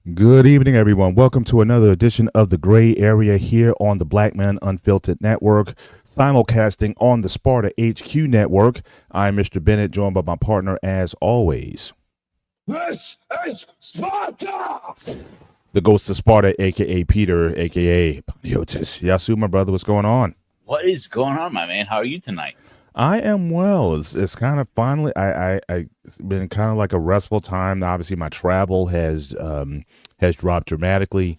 Good evening, everyone. Welcome to another edition of The Gray Area here on the Black Man Unfiltered Network, simulcasting on the Sparta HQ Network. I'm Mr. Bennett, joined by my partner, as always, This is Sparta! the Ghost of Sparta, a.k.a. Peter, a.k.a. Paniotis. Yasu, my brother, what's going on? What is going on, my man? How are you tonight? I am well. It's kind of finally. It's been kind of like a restful time. Obviously, my travel has dropped dramatically,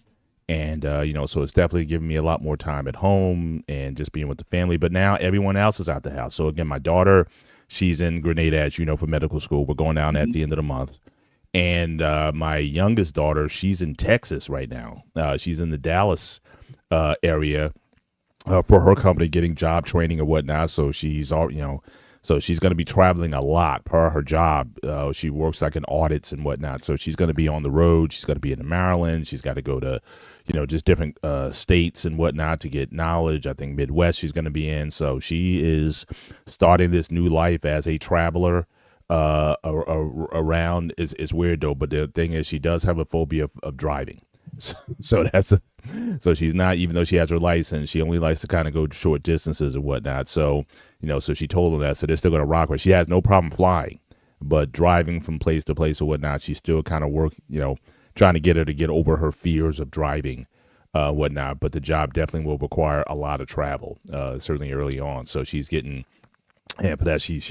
and so it's definitely giving me a lot more time at home and just being with the family. But now everyone else is out the house. So again, my daughter, she's in Grenada, as you know, for medical school. We're going down at the end of the month, and my youngest daughter, she's in Texas right now. She's in the Dallas area for her company, getting job training and whatnot. So she's all so she's going to be traveling a lot per her job. She works like in audits and whatnot. So she's going to be on the road. She's going to be in Maryland. She's got to go to, just different states and whatnot to get knowledge. I think Midwest she's going to be in. So she is starting this new life as a traveler. Around is weird though, but the thing is, she does have a phobia of driving. So so she's not, even though she has her license, she only likes to kind of go short distances and whatnot. So, so she told them that, so they're still going to rock her. She has no problem flying, but driving from place to place or whatnot, she's still kind of trying to get her to get over her fears of driving, whatnot. But the job definitely will require a lot of travel, certainly early on. So she's getting, and for that, she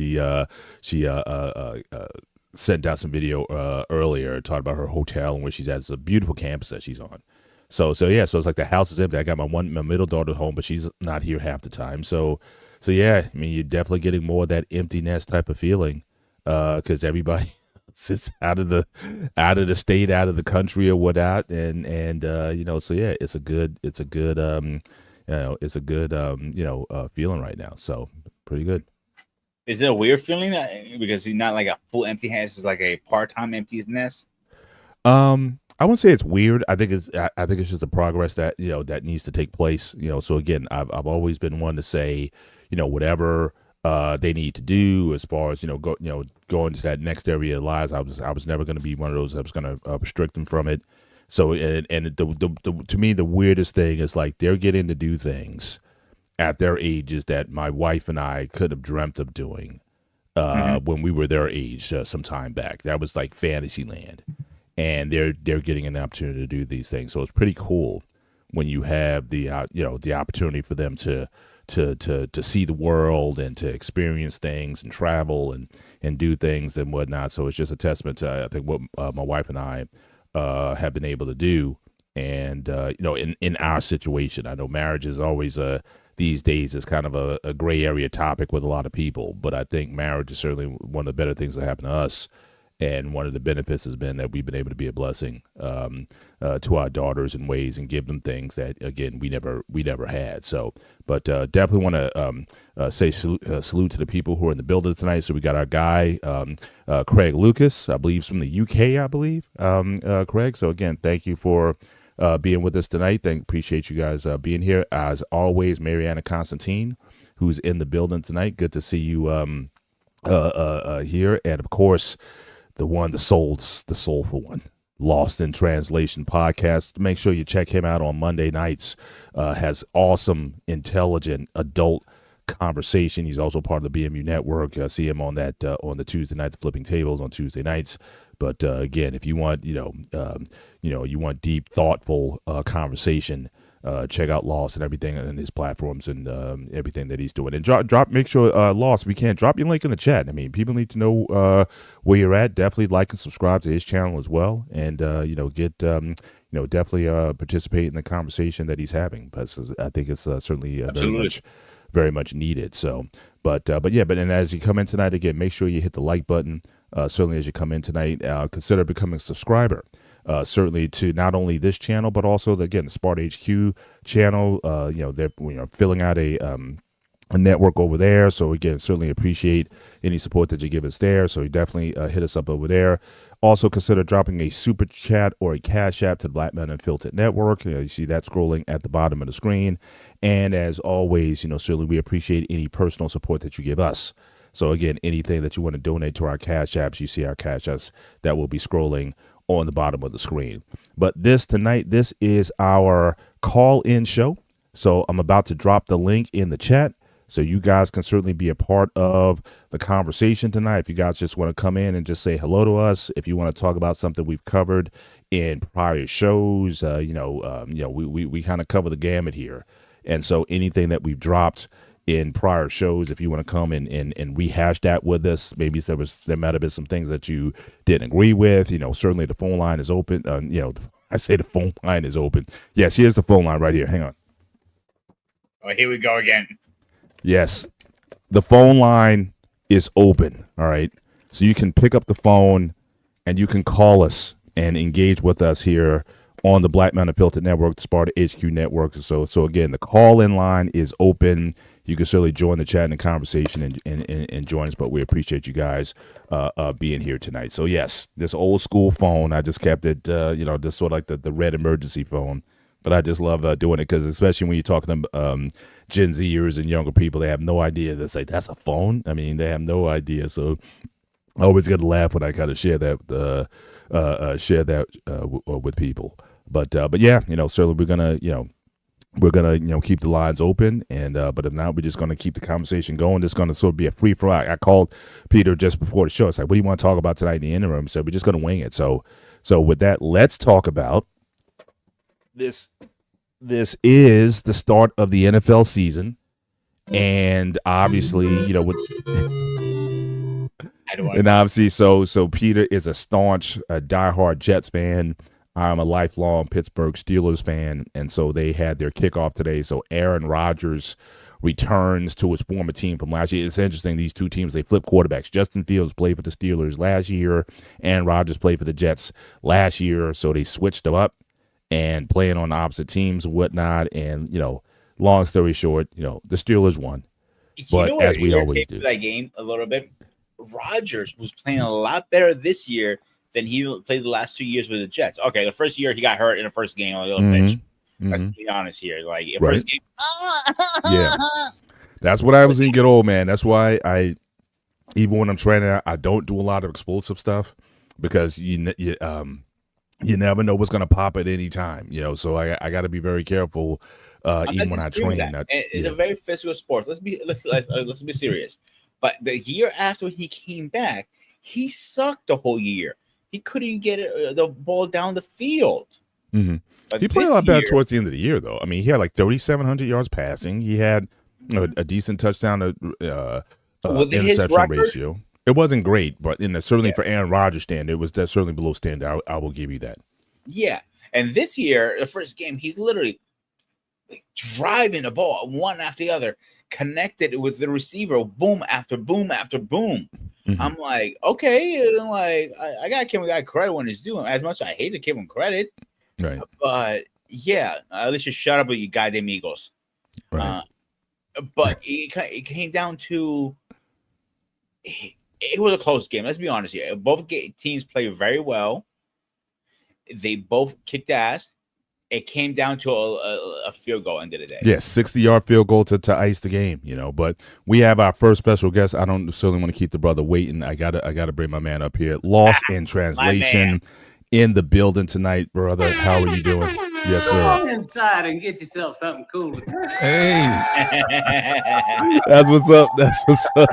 sent out some video earlier, talking about her hotel and where she's at. It's a beautiful campus that she's on. So yeah, so it's like the house is empty. I got my middle daughter home, but she's not here half the time. So yeah, I mean, you're definitely getting more of that empty nest type of feeling, because everybody sits out of the state, out of the country or whatnot, and so yeah, it's a good feeling right now. So pretty good. Is it a weird feeling because you're not like a full empty nest, it's like a part-time empty nest? I wouldn't say it's weird. I think it's just a progress that that needs to take place. So again, I've always been one to say, whatever they need to do as far as go into that next area of lives. I was never going to be one of those that was going to restrict them from it. So to me, the weirdest thing is like they're getting to do things at their ages that my wife and I could have dreamt of doing when we were their age some time back. That was like fantasy land, and they're getting an opportunity to do these things. So it's pretty cool when you have the the opportunity for them to see the world and to experience things and travel and do things and whatnot. So it's just a testament to I think what my wife and I have been able to do. And in our situation, I know marriage is always these days is kind of a gray area topic with a lot of people, but I think marriage is certainly one of the better things that happened to us. And one of the benefits has been that we've been able to be a blessing to our daughters in ways and give them things that, again, we never had. So, but definitely want to say salute to the people who are in the building tonight. So we got our guy, Craig Lucas, I believe, from the UK, I believe, Craig. So again, thank you for being with us tonight. Appreciate you guys being here. As always, Mariana Constantine, who's in the building tonight. Good to see you here. And of course, the soulful one, Lost in Translation podcast. Make sure you check him out on Monday nights. Has awesome, intelligent adult conversation. He's also part of the BMU network. See him on that on the Tuesday night, the Flipping Tables on Tuesday nights. But again, if you want, you want deep, thoughtful conversation, check out Lost and everything and his platforms and everything that he's doing. And make sure Lost, we can drop your link in the chat. I mean, people need to know where you're at. Definitely like and subscribe to his channel as well, and get definitely participate in the conversation that he's having. But I think it's certainly very much needed. So, but as you come in tonight, again, make sure you hit the like button. Certainly as you come in tonight, consider becoming a subscriber. Certainly to not only this channel, but also the Sparta HQ channel. They're filling out a network over there. So again, certainly appreciate any support that you give us there. So you definitely hit us up over there. Also consider dropping a super chat or a cash app to the Black Men Unfiltered Network. You see that scrolling at the bottom of the screen. And as always, certainly we appreciate any personal support that you give us. So again, anything that you want to donate to our cash apps, you see our cash apps that will be scrolling on the bottom of the screen. But this is our call-in show. So I'm about to drop the link in the chat. So you guys can certainly be a part of the conversation tonight. If you guys just want to come in and just say hello to us, if you want to talk about something we've covered in prior shows, we kind of cover the gamut here. And so anything that we've dropped in prior shows, if you want to come and rehash that with us, maybe there might have been some things that you didn't agree with. Certainly the phone line is open. I say the phone line is open. Yes, here's the phone line right here. Hang on. Oh, here we go again. Yes, the phone line is open. All right. So you can pick up the phone and you can call us and engage with us here on the Black Mountain Filtered Network, the Sparta HQ Network. So again, the call-in line is open. You can certainly join the chat and the conversation and join us, but we appreciate you guys being here tonight. So yes, this old school phone, I just kept it, just sort of like the red emergency phone. But I just love doing it because especially when you're talking to Gen Zers and younger people, they have no idea. They say, that's a phone? I mean, they have no idea. So I always get a laugh when I kind of share that with people. But yeah, certainly we're gonna keep the lines open, and but if not, we're just gonna keep the conversation going. It's gonna sort of be a free for all. I called Peter just before the show. It's like, what do you want to talk about tonight in the interim? So we're just gonna wing it. So with that, let's talk about this. This is the start of the NFL season, and obviously, so Peter is a staunch, diehard Jets fan. I'm a lifelong Pittsburgh Steelers fan, and so they had their kickoff today. So Aaron Rodgers returns to his former team from last year. It's interesting, these two teams, they flip quarterbacks. Justin Fields played for the Steelers last year, and Rodgers played for the Jets last year, so they switched them up and playing on the opposite teams and whatnot. And, long story short, the Steelers won. But as we always do. That game a little bit, Rodgers was playing a lot better this year than he played the last 2 years with the Jets. Okay, the first year he got hurt in the first game on the little pitch. Let's be honest here. Like, first game. Yeah. That's what I was going to get old, man. That's why even when I'm training, I don't do a lot of explosive stuff because you never know what's going to pop at any time, so I got to be very careful even when I train. It's a very physical sport. Let's be serious. But the year after he came back, he sucked the whole year. He couldn't get the ball down the field. Mm-hmm. He played a lot better towards the end of the year, though. I mean, he had like 3,700 yards passing. He had a decent touchdown to interception ratio. It wasn't great, but certainly for Aaron Rodgers' standard, it was certainly below standard. I will give you that. Yeah, and this year, the first game, he's literally driving the ball one after the other, connected with the receiver, boom after boom after boom. Mm-hmm. I'm like, okay, I gotta give him guy credit when he's doing. As much as I hate to give him credit, right? But yeah, at least just shut up with you goddamn Eagles. Right. But it came down to it was a close game. Let's be honest here. Both teams played very well. They both kicked ass. It came down to a field goal end of the day. Yes, 60-yard field goal to ice the game, But we have our first special guest. I don't certainly want to keep the brother waiting. I gotta bring my man up here. Lost in translation in the building tonight, brother. How are you doing? Yes, sir. Go inside and get yourself something cool. Hey, that's what's up. That's what's up.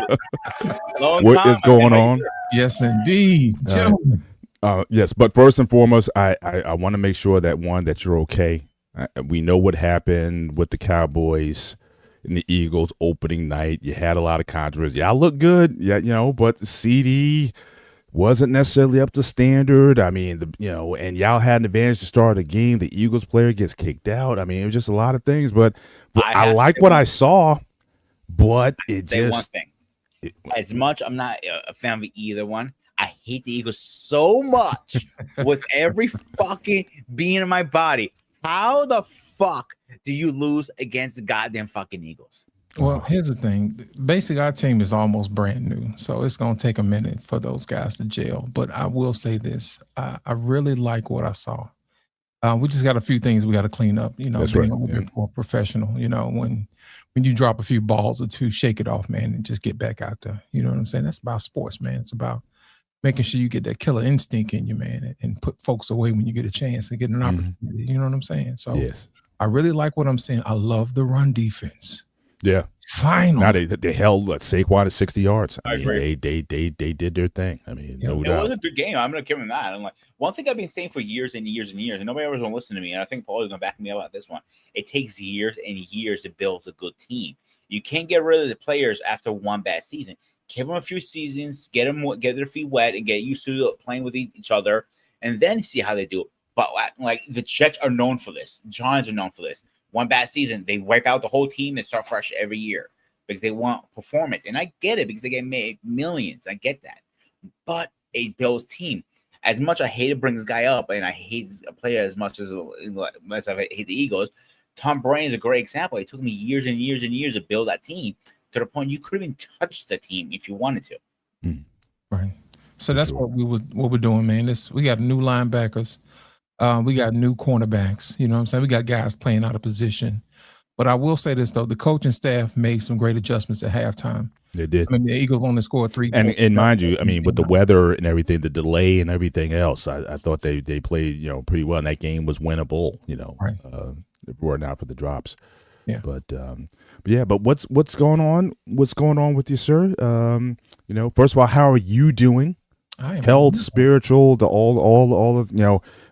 What is going on? Yes, indeed. Yes, but first and foremost, I want to make sure that you're okay. We know what happened with the Cowboys and the Eagles opening night. You had a lot of controversy. Y'all look good, but the CD wasn't necessarily up to standard. I mean, and y'all had an advantage to start a game. The Eagles player gets kicked out. I mean, it was just a lot of things, but I like what I saw. But it just one thing. As much I'm not a fan of either one. I hate the Eagles so much with every fucking being in my body. How the fuck do you lose against the goddamn fucking Eagles? Well, here's the thing. Basically, our team is almost brand new, so it's going to take a minute for those guys to gel. But I will say this. I really like what I saw. We just got a few things we got to clean up, That's being right. a little bit more professional, when you drop a few balls or two, shake it off, man, and just get back out there. You know what I'm saying? That's about sports, man. It's about making sure you get that killer instinct in you, man, and put folks away when you get a chance and get an opportunity. You know what I'm saying? So Yes. I really like what I'm saying. I love the run defense. Yeah. Finally. Now they held Saquon to 60 yards. I mean, agree. they did their thing. I mean, no It doubt. was a good game. I'm gonna give him that. I'm like, one thing I've been saying for years and years and years, and nobody ever going to listen to me. And I think Paul is going to back me up on this one. It takes years and years to build a good team. You can't get rid of the players after one bad season. Give them a few seasons, get their feet wet, and get used to playing with each other, and then see how they do. But like the Jets are known for this, Giants are known for this. One bad season, they wipe out the whole team and start fresh every year because they want performance. And I get it because they get made millions. I get that. But a Bills team, as much I hate to bring this guy up, and I hate a player as much as I hate the Eagles, Tom Brady is a great example. It took me years and years and years to build that team to the point you couldn't even touch the team if you wanted to. Right. So that's what we're doing, man. We got new linebackers. We got new cornerbacks. You know what I'm saying? We got guys playing out of position. But I will say this, though. The coaching staff made some great adjustments at halftime. They did. I mean, the Eagles only scored 3 points. And mind you, I mean, with the weather and everything, the delay and everything else, I thought they played, pretty well. And that game was winnable, Right. If it were not for the drops. Yeah. But what's going on? What's going on with you, sir? First of all, how are you doing? Health, spiritual, all of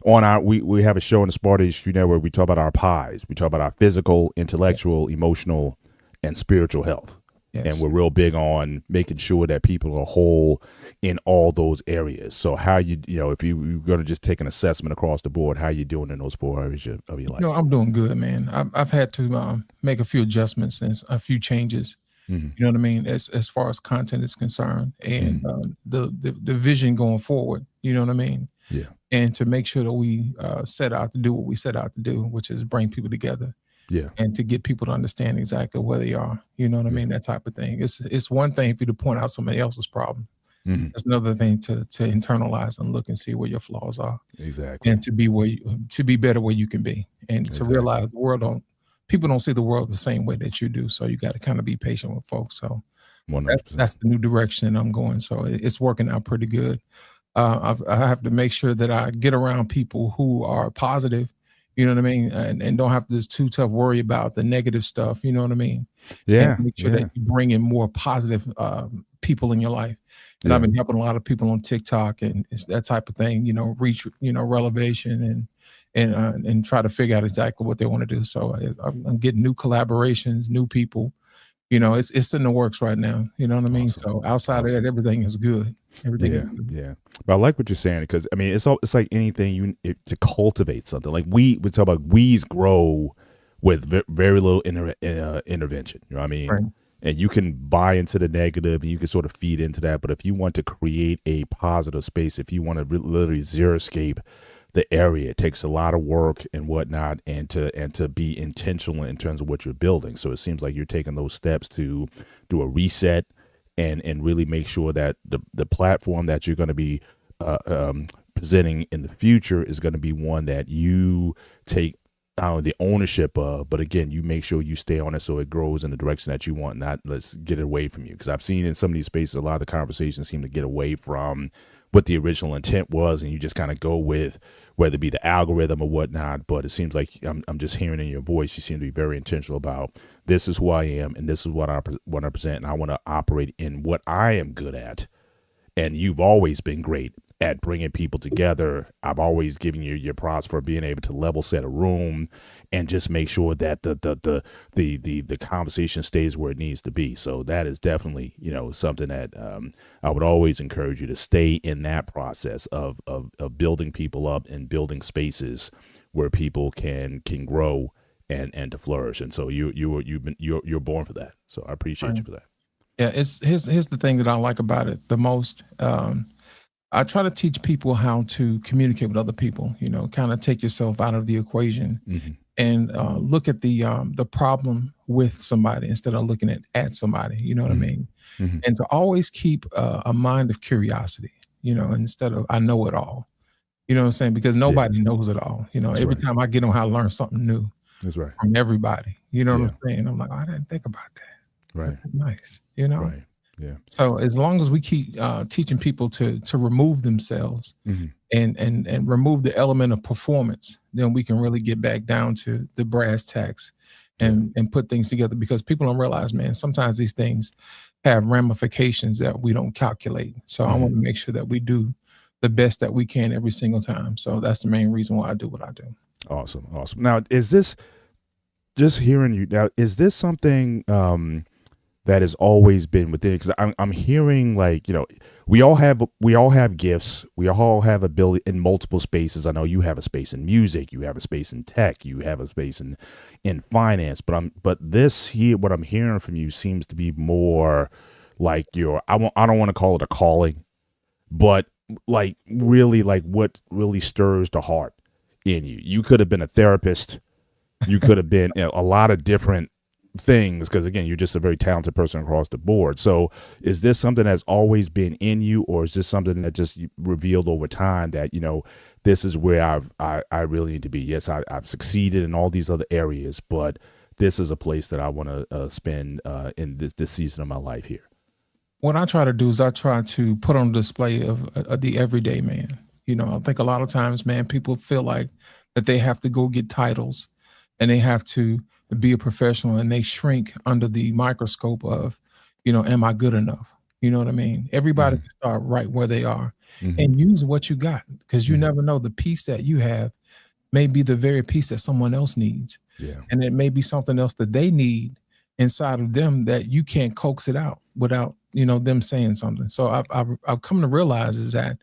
on our we have a show on the Sparta HQ Network. We talk about our pies. We talk about our physical, intellectual, emotional, and spiritual health. Yes. And we're real big on making sure that people are whole in all those areas. So how if you're going to just take an assessment across the board, how you doing in those 4 areas of your life? I'm doing good, man. I've had to make a few adjustments and a few changes. Mm-hmm. You know what I mean? As far as content is concerned, and the vision going forward. You know what I mean? Yeah. And to make sure that we set out to do what we set out to do, which is bring people together. Yeah. And to get people to understand exactly where they are. You know what I mean? That type of thing. It's one thing for you to point out somebody else's problem. Mm-hmm. It's another thing to internalize and look and see where your flaws are. Exactly. And to be better where you can be, and to realize people don't see the world the same way that you do. So you got to kind of be patient with folks. So that's the new direction I'm going. So it's working out pretty good. I have to make sure that I get around people who are positive, you know what I mean? And don't have to just too tough worry about the negative stuff. You know what I mean? Yeah. And make sure that you bring in more positive people in your life. And I've been helping a lot of people on TikTok and it's that type of thing, reach, relevation and try to figure out exactly what they want to do. So I'm getting new collaborations, new people, it's in the works right now. You know what I mean? Awesome. So outside of that, everything is good. Everything is good. Yeah. But I like what you're saying because I mean, it's like anything to cultivate something. Like we talk about weeds grow with very little intervention. You know what I mean? Right. And you can buy into the negative and you can sort of feed into that. But if you want to create a positive space, if you want to literally zero-scape the area, it takes a lot of work and whatnot, and to be intentional in terms of what you're building. So it seems like you're taking those steps to do a reset and really make sure that the platform that you're going to be presenting in the future is going to be one that you take the ownership of, but again, you make sure you stay on it so it grows in the direction that you want, not let's get it away from you. Because I've seen in some of these spaces, a lot of the conversations seem to get away from what the original intent was, and you just kind of go with whether it be the algorithm or whatnot. But it seems like I'm just hearing in your voice, you seem to be very intentional about this is who I am, and this is what I want to present, and I want to operate in what I am good at. And you've always been great at bringing people together. I've always given you your props for being able to level set a room and just make sure that the conversation stays where it needs to be. So that is definitely, something that I would always encourage you to stay in that process of building people up and building spaces where people can grow and to flourish. And so you're born for that. So I appreciate you for that. Yeah, here's the thing that I like about it the most. I try to teach people how to communicate with other people, kind of take yourself out of the equation and look at the problem with somebody instead of looking at somebody, you know what I mean? Mm-hmm. And to always keep a mind of curiosity, instead of I know it all, you know what I'm saying? Because nobody knows it all. That's every right. time I get on how to learn something new That's right. from everybody, you know what I'm saying? I'm like, I didn't think about that. Right. That's nice, Right. Yeah. So as long as we keep teaching people to remove themselves Mhm. and remove the element of performance, then we can really get back down to the brass tacks Yeah. and put things together, because people don't realize, man, sometimes these things have ramifications that we don't calculate. So I want to make sure that we do the best that we can every single time. So that's the main reason why I do what I do. Awesome. Awesome. Now, is this just hearing you now? Is this something that has always been within? Because I'm hearing, like, we all have gifts. We all have ability in multiple spaces. I know you have a space in music. You have a space in tech. You have a space in finance. But this here, what I'm hearing from you seems to be more like I don't want to call it a calling, but like really like what really stirs the heart in you. You could have been a therapist. You could have been a lot of different things, because again, you're just a very talented person across the board. So is this something that's always been in you, or is this something that just revealed over time that this is where I really need to be? Yes, I've succeeded in all these other areas, but this is a place that I want to spend in this season of my life here. What I try to do is I try to put on display of the everyday man. I think a lot of times, man, people feel like that they have to go get titles and they have to be a professional, and they shrink under the microscope of, am I good enough? You know what I mean? Everybody can start right where they are and use what you got, because you never know, the piece that you have may be the very piece that someone else needs. Yeah. And it may be something else that they need inside of them that you can't coax it out without, them saying something. So I've come to realize is that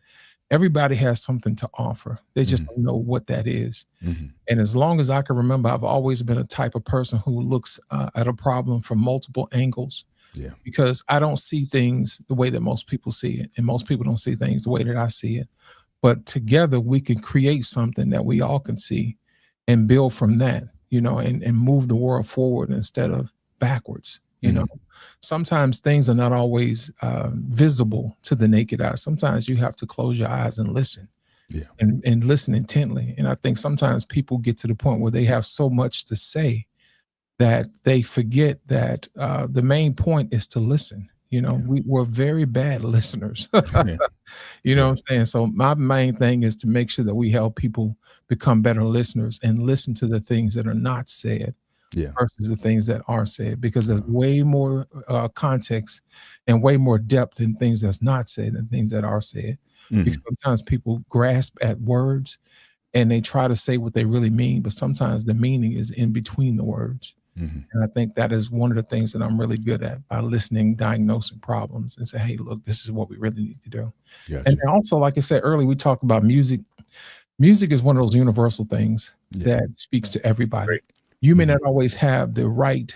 everybody has something to offer. They just don't know what that is. And as long as I can remember, I've always been a type of person who looks at a problem from multiple angles. Yeah. Because I don't see things the way that most people see it, and most people don't see things the way that I see it. But together we can create something that we all can see and build from that, and move the world forward instead of backwards. Sometimes things are not always visible to the naked eye. Sometimes you have to close your eyes and listen. Yeah. And listen intently. And I think sometimes people get to the point where they have so much to say that they forget that the main point is to listen. We're very bad listeners. You know what I'm saying? So my main thing is to make sure that we help people become better listeners and listen to the things that are not said versus the things that are said, because there's way more context and way more depth in things that's not said than things that are said. Because sometimes people grasp at words and they try to say what they really mean, but sometimes the meaning is in between the words. And I think that is one of the things that I'm really good at, by listening, diagnosing problems, and say, hey, look, this is what we really need to do. Gotcha. And also, like I said earlier, we talked about music. Music is one of those universal things that speaks to everybody. Right. You may not always have the right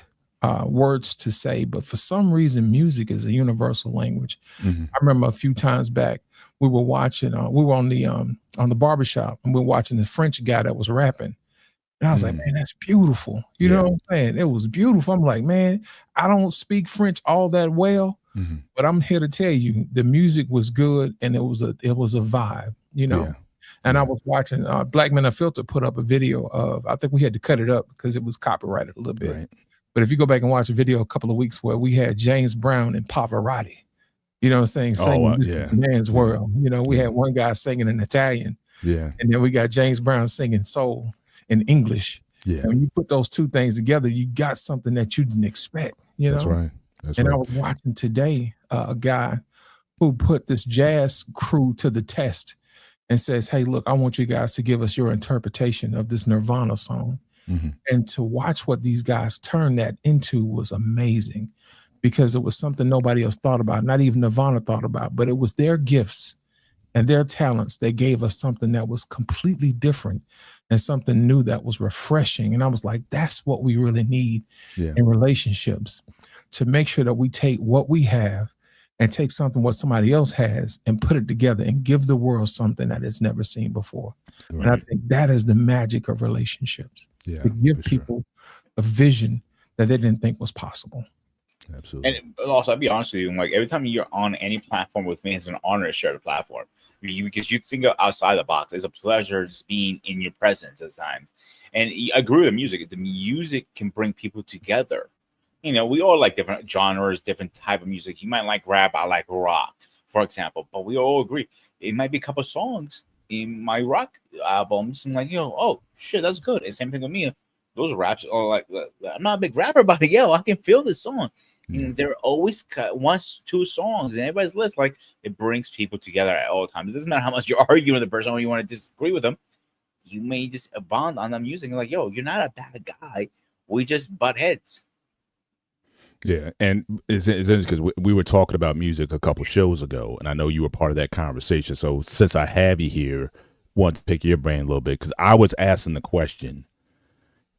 words to say, but for some reason, music is a universal language. I remember a few times back, we were watching, we were on the barbershop, and we were watching the French guy that was rapping. And I was like, man, that's beautiful. You know what I'm saying? It was beautiful. I'm like, man, I don't speak French all that well, but I'm here to tell you the music was good, and it was a vibe, And I was watching Black Men Unfiltered put up a video of, I think we had to cut it up because it was copyrighted a little bit. Right. But if you go back and watch a video a couple of weeks where we had James Brown and Pavarotti, you know what I'm saying, singing This Is Man's World. We had one guy singing in Italian. Yeah. And then we got James Brown singing soul in English. Yeah. And when you put those two things together, you got something that you didn't expect. That's right. And I was watching today a guy who put this jazz crew to the test and says, hey, look, I want you guys to give us your interpretation of this Nirvana song. And to watch what these guys turned that into was amazing, because it was something nobody else thought about, not even Nirvana thought about, but it was their gifts and their talents that gave us something that was completely different and something new that was refreshing. And I was like, that's what we really need in relationships, to make sure that we take what we have and take something what somebody else has and put it together and give the world something that it's never seen before. Right. And I think that is the magic of relationships, to give people a vision that they didn't think was possible. Absolutely. And also, I'll be honest with you, like every time you're on any platform with me, it's an honor to share the platform. Because you think outside the box. It's a pleasure just being in your presence at times. And I agree with the music. The music can bring people together. You know, we all like different genres, different type of music. You might like rap, I like rock, for example. But we all agree it might be a couple songs in my rock albums. And like, yo, oh shit, that's good. And same thing with me. Those raps are like, I'm not a big rapper, but yo, I can feel this song. And they're always one, two songs, and everybody's list. Like, it brings people together at all times. It doesn't matter how much you're arguing with the person or you want to disagree with them. You may just bond on the music. Like, yo, you're not a bad guy. We just butt heads. Yeah, and it's interesting because we were talking about music a couple shows ago, and I know you were part of that conversation. So since I have you here, want to pick your brain a little bit because I was asking the question: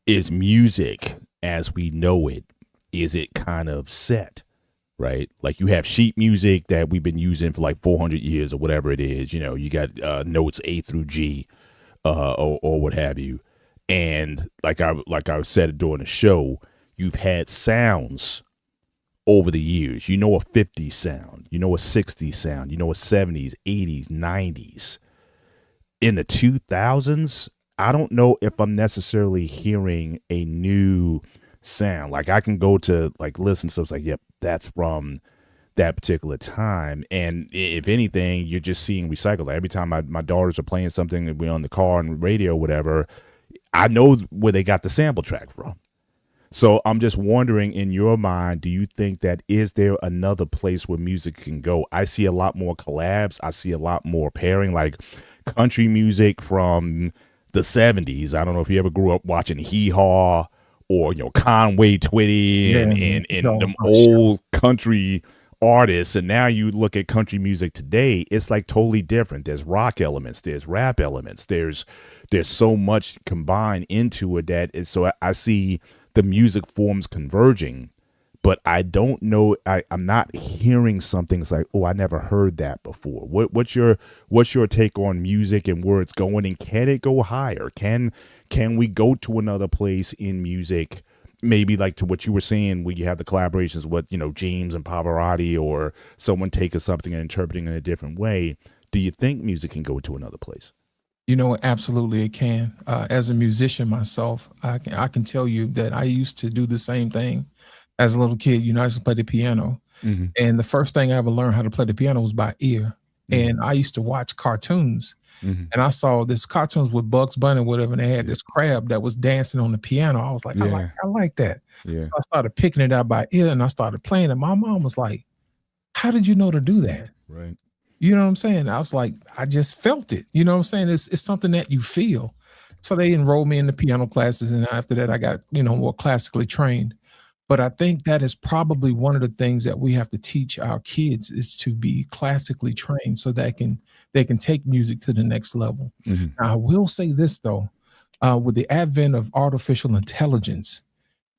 is music as we know it, is it kind of set? Right, like you have sheet music that we've been using for like 400 years or whatever it is. You know, you got notes A through G, or what have you, and like I said during the show, you've had sounds over the years. You know, a 50s sound, you know, a 60s sound, you know, a 70s, 80s, 90s. In the 2000s, I don't know if I'm necessarily hearing a new sound. Like I can go to like listen to stuff like, yep, that's from that particular time. And if anything, you're just seeing recycled. Like every time my daughters are playing something and we're on the car and radio, whatever, I know where they got the sample track from. So I'm just wondering, in your mind, do you think that is there another place where music can go? I see a lot more collabs. I see a lot more pairing, like country music from the 70s. I don't know if you ever grew up watching Hee Haw or, you know, Conway Twitty and them old country artists. And now you look at country music today, it's like totally different. There's rock elements, there's rap elements, there's so much combined into it that is, so I see the music forms converging, but I don't know. I'm not hearing something. It's like, oh, I never heard that before. What's your take on music and where it's going, and can it go higher? Can we go to another place in music? Maybe like to what you were saying, where you have the collaborations with, you know, James and Pavarotti, or someone taking something and interpreting it in a different way. Do you think music can go to another place? You know, absolutely it can. As a musician myself, I can tell you that I used to do the same thing as a little kid. You know, I used to play the piano. Mm-hmm. And the first thing I ever learned how to play the piano was by ear. Mm-hmm. And I used to watch cartoons. Mm-hmm. And I saw this cartoons with Bugs Bunny, whatever, and they had this crab that was dancing on the piano. I was like, I like that. Yeah. So I started picking it out by ear and I started playing it. My mom was like, how did you know to do that? Right. You know what I'm saying? I was like, I just felt it. You know what I'm saying? It's something that you feel. So they enrolled me in the piano classes. And after that, I got, you know, more classically trained. But I think that is probably one of the things that we have to teach our kids is to be classically trained so that they can take music to the next level. Mm-hmm. Now, I will say this, though, with the advent of artificial intelligence,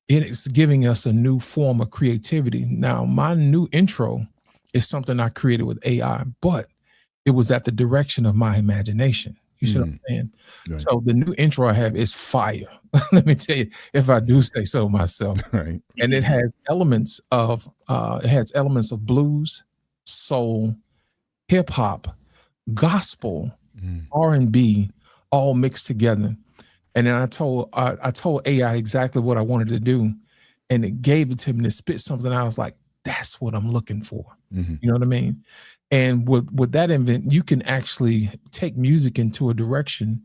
it is giving us a new form of creativity. Now, my new intro is something I created with AI, but it was at the direction of my imagination. You see what I'm saying? Right. So the new intro I have is fire. Let me tell you, if I do say so myself. Right. And it has elements of blues, soul, hip hop, gospel, R&B, all mixed together. And then I told AI exactly what I wanted to do, and it gave it to me to spit something. I was like, that's what I'm looking for. Mm-hmm. You know what I mean? And with that invent, you can actually take music into a direction,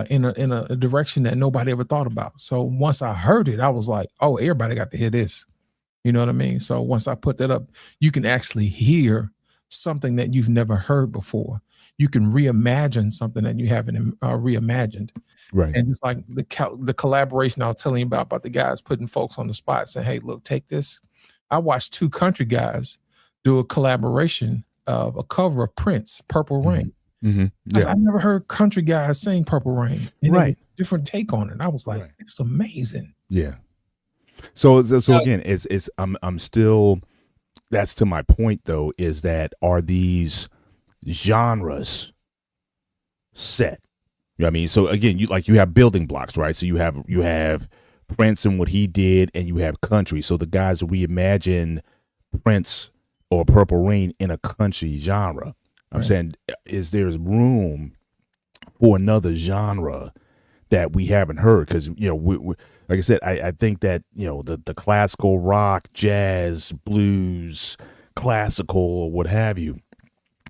in a direction that nobody ever thought about. So once I heard it, I was like, oh, everybody got to hear this. You know what I mean? So once I put that up, you can actually hear something that you've never heard before. You can reimagine something that you haven't reimagined. Right. And it's like the collaboration I was telling you about the guys putting folks on the spot saying, hey, look, take this. I watched two country guys do a collaboration of a cover of Prince, Purple Rain. Mm-hmm. Yeah. I never heard country guys sing Purple Rain. And right. Different take on it. I was like, it's amazing. Yeah. So again, it's I'm still, that's to my point though, is that are these genres set? You know what I mean? So again, you have building blocks, right? So you have Prince and what he did, and you have country. So the guys reimagine Prince or Purple Rain in a country genre. I'm saying, is there room for another genre that we haven't heard. Because we like I said, I think that the classical rock, jazz, blues, classical, or what have you.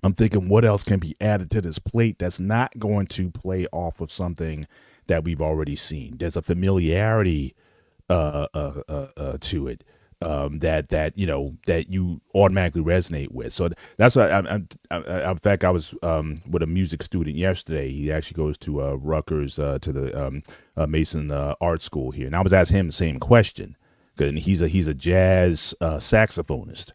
I'm thinking, what else can be added to this plate that's not going to play off of something that we've already seen? There's a familiarity to it, that you automatically resonate with. So that's what in fact, I was with a music student yesterday. He actually goes to Rutgers, to the Mason Art School here, and I was asking him the same question, because he's a jazz saxophonist.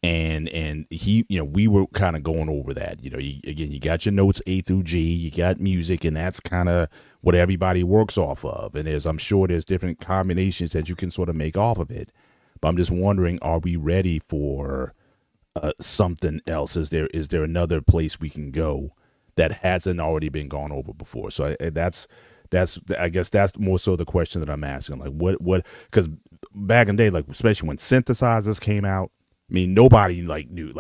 And he, we were kind of going over that. You got your notes A through G, you got music, and that's kind of what everybody works off of. And I'm sure there's different combinations that you can sort of make off of it. But I'm just wondering, are we ready for something else? Is there another place we can go that hasn't already been gone over before? So I guess that's more so the question that I'm asking. Like what? Because back in the day, like especially when synthesizers came out. I mean, nobody knew,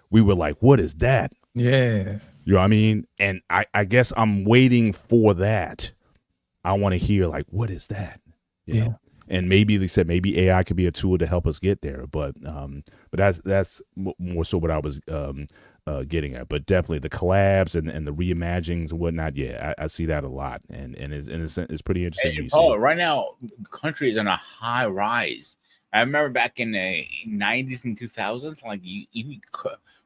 we were like, what is that? Yeah. You know what I mean? And I guess I'm waiting for that. I want to hear what is that? You know? And maybe they said maybe AI could be a tool to help us get there. But that's more so what I was getting at. But definitely the collabs and the reimaginings and whatnot. Yeah, I see that a lot. And it's pretty interesting. Hey, Paul, right now, country is on a high rise. I remember back in the 90s and 2000s, you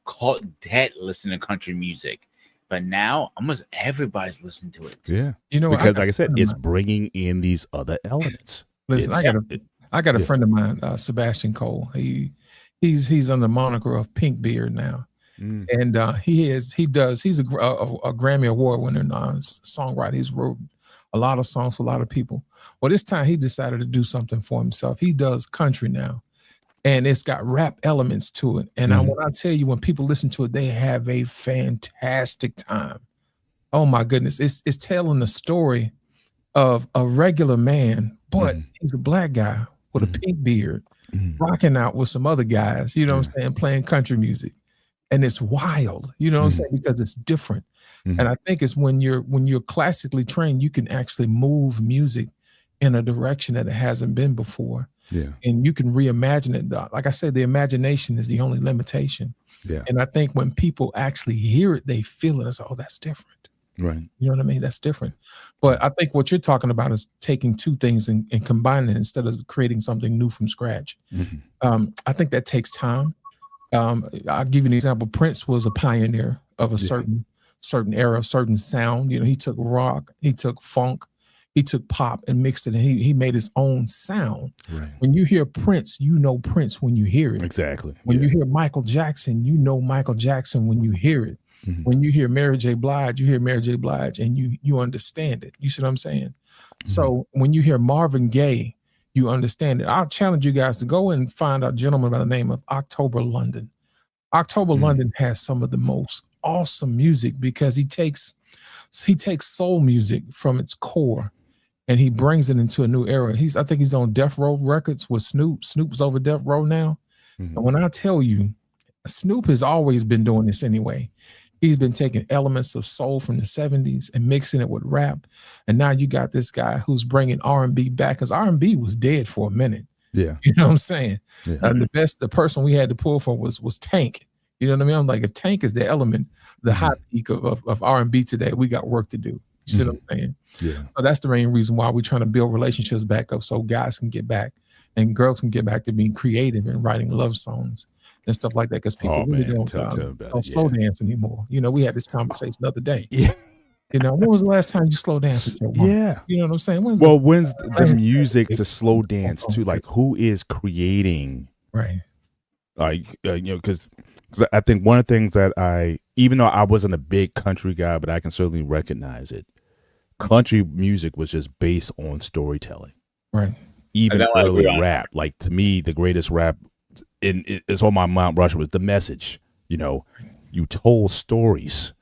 caught dead listening to country music. But now almost everybody's listening to it. Yeah. Because like I said, it's bringing in these other elements. Listen, I got a friend of mine, Sebastian Cole. He's under the moniker of Pink Beard now. And he's a Grammy Award winner, songwriter. He's wrote a lot of songs for a lot of people. Well, this time he decided to do something for himself. He does country now, and it's got rap elements to it. And when I tell you, when people listen to it, they have a fantastic time. Oh my goodness. It's telling the story of a regular man, but he's a black guy with a pink beard, rocking out with some other guys, you know what I'm saying, playing country music. And it's wild, you know what I'm saying, because it's different. And I think it's when you're classically trained, you can actually move music in a direction that it hasn't been before. Yeah. And you can reimagine it. Like I said, the imagination is the only limitation. Yeah. And I think when people actually hear it, they feel it as, oh, that's different. Right. You know what I mean? That's different. But I think what you're talking about is taking two things and combining it instead of creating something new from scratch. I think that takes time. I'll give you an example. Prince was a pioneer of a certain era, certain sound. He took rock, he took funk, he took pop and mixed it, and he made his own sound. Right. When you hear Prince, you know Prince when you hear it. Exactly. When you hear Michael Jackson, you know Michael Jackson when you hear it. When you hear Mary J. Blige, you hear Mary J. Blige, and you understand it. You see what I'm saying? So when you hear Marvin Gaye, you understand it. I'll challenge you guys to go and find a gentleman by the name of October London. October London has some of the most awesome music because he takes soul music from its core and he brings it into a new era. I think he's on Death Row Records with Snoop. Snoop's over Death Row now. And when I tell you, Snoop has always been doing this anyway. He's been taking elements of soul from the 70s and mixing it with rap. And now you got this guy who's bringing R&B back, because R&B was dead for a minute. Yeah. You know what I'm saying? Yeah. The person we had to pull for was Tank. You know what I mean? I'm like, if Tank is the element, the hot peak of R&B today, we got work to do. You see what I'm saying? Yeah. So that's the main reason why we're trying to build relationships back up so guys can get back and girls can get back to being creative and writing love songs and stuff like that, because people really don't slow dance anymore. We had this conversation the other day. Yeah. When was the last time you slow danced with your mom? Yeah. You know what I'm saying? When's the music to slow dance to? Like, who is creating? Right. Because I think one of the things that even though I wasn't a big country guy, but I can certainly recognize it. Country music was just based on storytelling. Right. Even early rap. Like, to me, the greatest rap it's on my Mount Rushmore was The Message. You told stories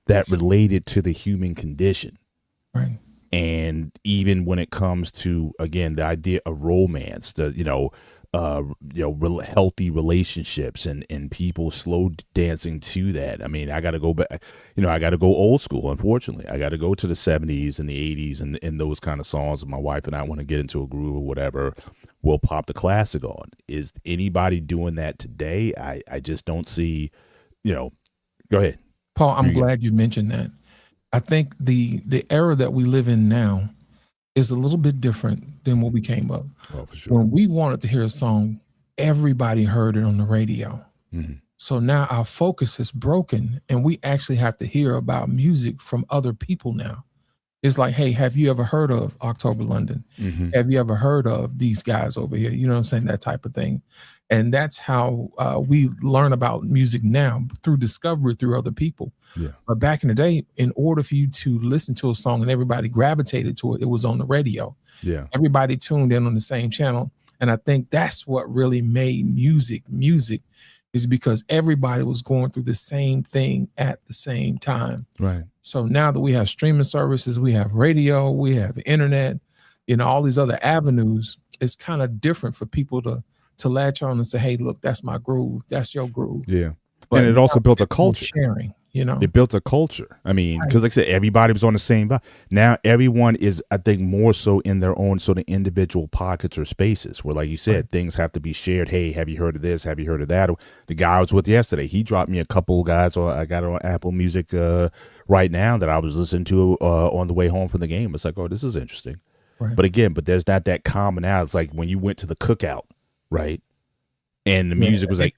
that related to the human condition. Right. And even when it comes to, again, the idea of romance, healthy relationships and people slow dancing to that. I mean, I got to go back, I got to go old school. Unfortunately, I got to go to the 70s and the 80s and those kind of songs. My wife and I want to get into a groove or whatever. We'll pop the classic on. Is anybody doing that today? I just don't see, go ahead. Paul, I'm glad you mentioned that. I think the era that we live in now is a little bit different than what we came up. Oh, for sure. When we wanted to hear a song, everybody heard it on the radio. Mm-hmm. So now our focus is broken and we actually have to hear about music from other people now. It's like, hey, have you ever heard of October London? Mm-hmm. Have you ever heard of these guys over here? You know what I'm saying? That type of thing. And that's how we learn about music now, through discovery, through other people. Yeah. But back in the day, in order for you to listen to a song and everybody gravitated to it, it was on the radio. Yeah. Everybody tuned in on the same channel. And I think that's what really made music, is because everybody was going through the same thing at the same time. Right. So now that we have streaming services, we have radio, we have internet, all these other avenues, it's kind of different for people to latch on and say, hey, look, that's my groove. That's your groove. Yeah. But and it also built a culture. Sharing, It built a culture. I mean, because like I said, everybody was on the same vibe. Now everyone is, I think, more so in their own sort of individual pockets or spaces where, like you said, things have to be shared. Hey, have you heard of this? Have you heard of that? The guy I was with yesterday, he dropped me a couple of guys. I got it on Apple Music right now that I was listening to on the way home from the game. It's like, oh, this is interesting. Right. But there's not that commonality. It's like when you went to the cookout, right? And the music was like,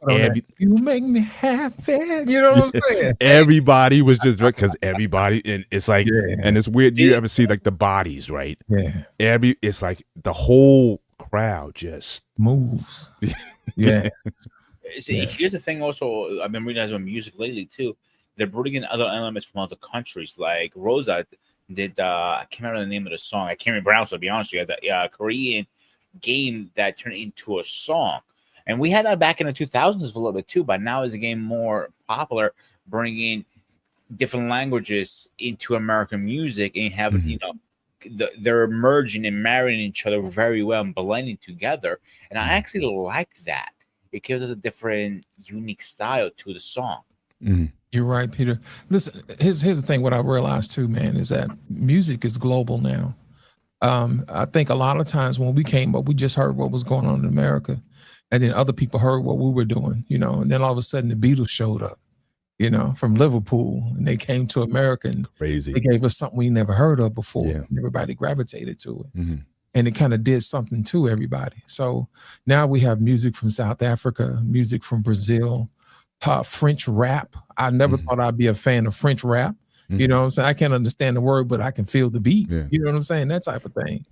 you make me happy. You know what I'm saying? Everybody was just because everybody, and it's like, and it's weird. You ever see like the bodies, right? Yeah. It's like the whole crowd just moves. Yeah. See, here's the thing. Also, I've been reading about music lately too. They're bringing other elements from other countries. Like Rosa did. I can't remember the name of the song. I can't pronounce it, to be honest with you. The Korean game that turned into a song. And we had that back in the 2000s a little bit too, but now is the game more popular, bringing different languages into American music and having, they're merging and marrying each other very well and blending together. And I actually like that. It gives us a different, unique style to the song. Mm-hmm. You're right, Peter. Listen, here's the thing. What I realized too, man, is that music is global now. I think a lot of times when we came up, we just heard what was going on in America. And then other people heard what we were doing, and then all of a sudden the Beatles showed up, from Liverpool, and they came to America and crazy. They gave us something we never heard of before. Yeah. And everybody gravitated to it. Mm-hmm. And it kind of did something to everybody. So now we have music from South Africa, music from Brazil, French rap. I never thought I'd be a fan of French rap. Mm-hmm. You know what I'm saying? I can't understand the word, but I can feel the beat. Yeah. You know what I'm saying? That type of thing.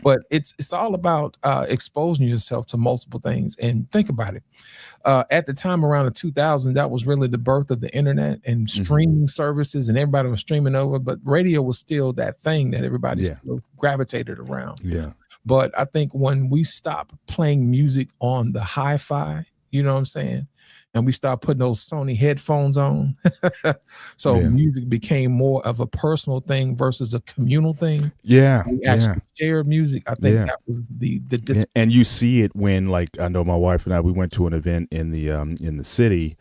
But it's all about exposing yourself to multiple things. And think about it. At the time around the 2000, that was really the birth of the internet and streaming services, and everybody was streaming over. But radio was still that thing that everybody still gravitated around. Yeah. But I think when we stop playing music on the hi-fi, you know what I'm saying, and we start putting those Sony headphones on, so music became more of a personal thing versus a communal thing. Yeah, we actually shared music. I think that was the and you see it when, like, I know my wife and I, we went to an event in the city.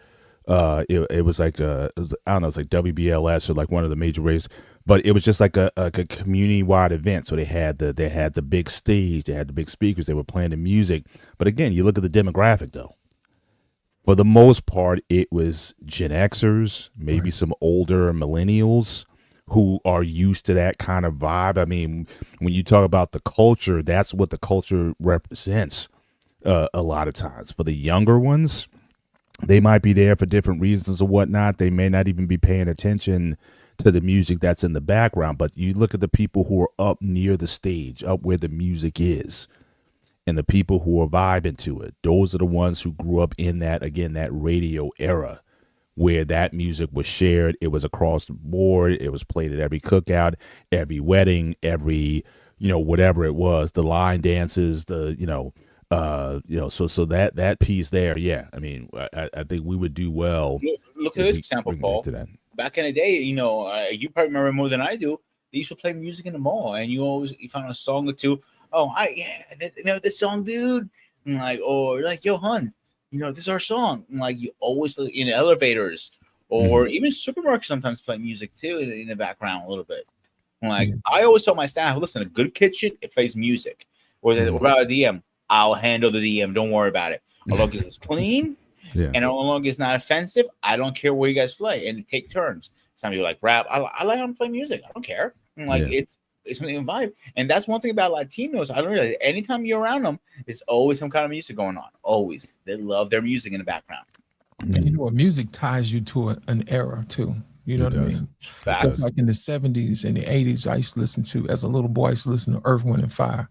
It was like I don't know, it's like WBLS or like one of the major races, but it was just like a community wide event. So they had the big stage, they had the big speakers, they were playing the music. But again, you look at the demographic though. For the most part, it was Gen Xers, maybe some older millennials who are used to that kind of vibe. I mean, when you talk about the culture, that's what the culture represents a lot of times. For the younger ones, they might be there for different reasons or whatnot. They may not even be paying attention to the music that's in the background. But you look at the people who are up near the stage, up where the music is, and the people who are vibing to it. Those are the ones who grew up in that radio era where that music was shared. It was across the board. It was played at every cookout, every wedding, every, whatever it was, the line dances, so that piece there. Yeah. I mean, I think we would do well. Look at this example, Paul. Back in the day, you probably remember more than I do. They used to play music in the mall, and you found a song or two. Oh, this song, dude. and like, or like, yo, hun, this is our song. And like, you always in elevators or even supermarkets sometimes play music too in the background a little bit. And like, I always tell my staff, listen, a good kitchen, it plays music. Or about a DM, I'll handle the DM. Don't worry about it. As long as it's clean and as long as it's not offensive, I don't care where you guys play and take turns. Some people like rap. I like them play music. I don't care. And like it's something in vibe. And that's one thing about Latinos. I don't realize anytime you're around them, there's always some kind of music going on. Always. They love their music in the background. And you know what? Music ties you to an era too. You know what I mean? Facts. Like in the 70s and the 80s, I used to listen to, as a little boy, I used to listen to Earth, Wind, and Fire.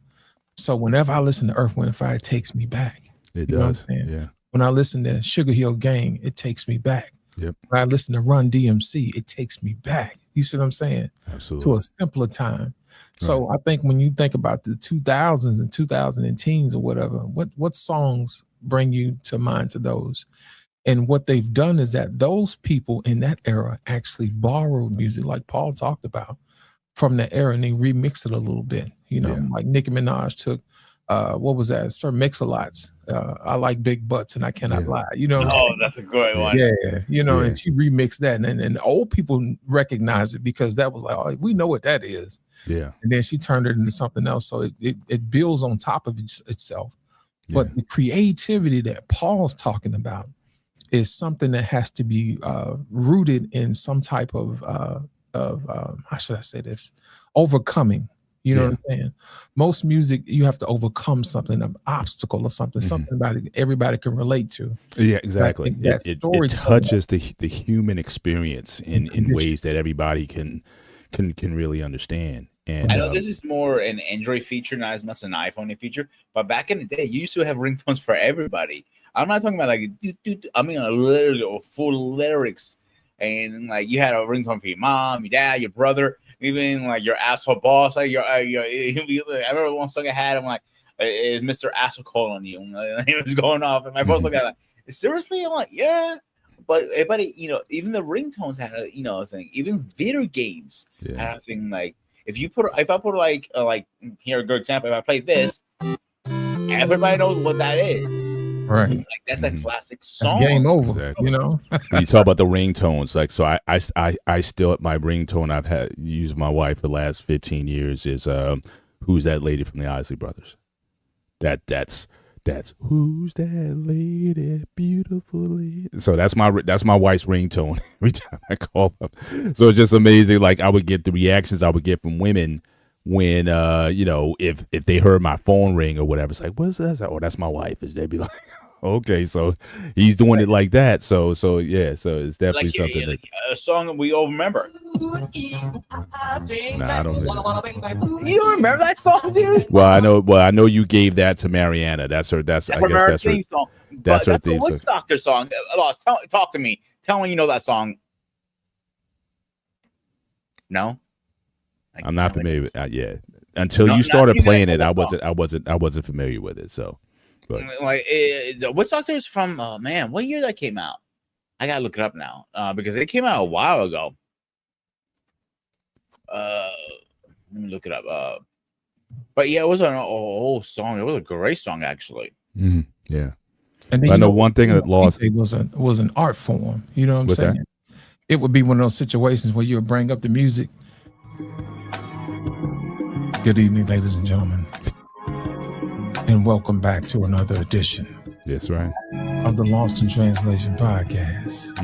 So whenever I listen to Earth, Wind, and Fire, it takes me back. It does. Yeah. When I listen to Sugar Hill Gang, it takes me back. Yep. When I listen to Run DMC, it takes me back. You see what I'm saying? Absolutely. To a simpler time. So I think when you think about the 2000s and 2010s or whatever, what songs bring you to mind to those? And what they've done is that those people in that era actually borrowed music, like Paul talked about, from that era, and they remixed it a little bit. Like Nicki Minaj took, what was that? Sir Mix-a-Lot's. I like big butts and I cannot lie. That's a good one. Yeah, and she remixed that, and old people recognize it because that was like, oh, we know what that is. Yeah. And then she turned it into something else, so it builds on top of itself. But the creativity that Paul's talking about is something that has to be rooted in some type of how should I say this? Overcoming. You know what I'm saying? Most music, you have to overcome something, an obstacle or something, something about it everybody can relate to. Yeah, exactly. It touches the human experience in ways that everybody can really understand. And I know this is more an Android feature, not as much an iPhone feature, but back in the day, you used to have ringtones for everybody. I'm not talking about like, I mean, literally full lyrics. And like, you had a ringtone for your mom, your dad, your brother, even like your asshole boss. Like I remember one song I had. I'm like, "Is Mr. Asshole calling you?" And he was going off, and my boss looked at like, "Seriously?" I'm like, "Yeah." But even the ringtones had a thing. Even video games had a thing. Like if I put like here a good example. If I play this, everybody knows what that is. Right. Like that's a classic song. That's game over. Exactly. When you talk about the ringtones, like, so I still, my ringtone I've had used my wife for the last 15 years is who's that lady from the Isley Brothers? That's who's that lady, beautiful lady. So that's my wife's ringtone every time I call up. So it's just amazing. Like I would get the reactions I would get from women when if they heard my phone ring or whatever. It's like, what's that? Oh, that's my wife. They'd be like, okay, so he's doing it like that. So yeah, so it's definitely something that a song that we all remember. Nah, I don't remember. You don't remember that song, dude? Well, I know you gave that to Mariana. That's her. That's I guess that's her theme song. That's her theme song. What's Doctor song? Lost. Talk to me. Tell me you know that song. No, I'm not familiar with that yet. Until you started playing it, I wasn't familiar with it. So. But. Like what's Doctor is from? Man, what year that came out? I gotta look it up now because it came out a while ago. Let me look it up. But yeah, it was an old song. It was a great song, actually. Mm-hmm. Yeah, and then I know one thing that lost. It was an art form. You know what I'm saying? That? It would be one of those situations where you would bring up the music. Good evening, ladies and gentlemen. And welcome back to another edition. That's right. Of the Lost in Translation podcast,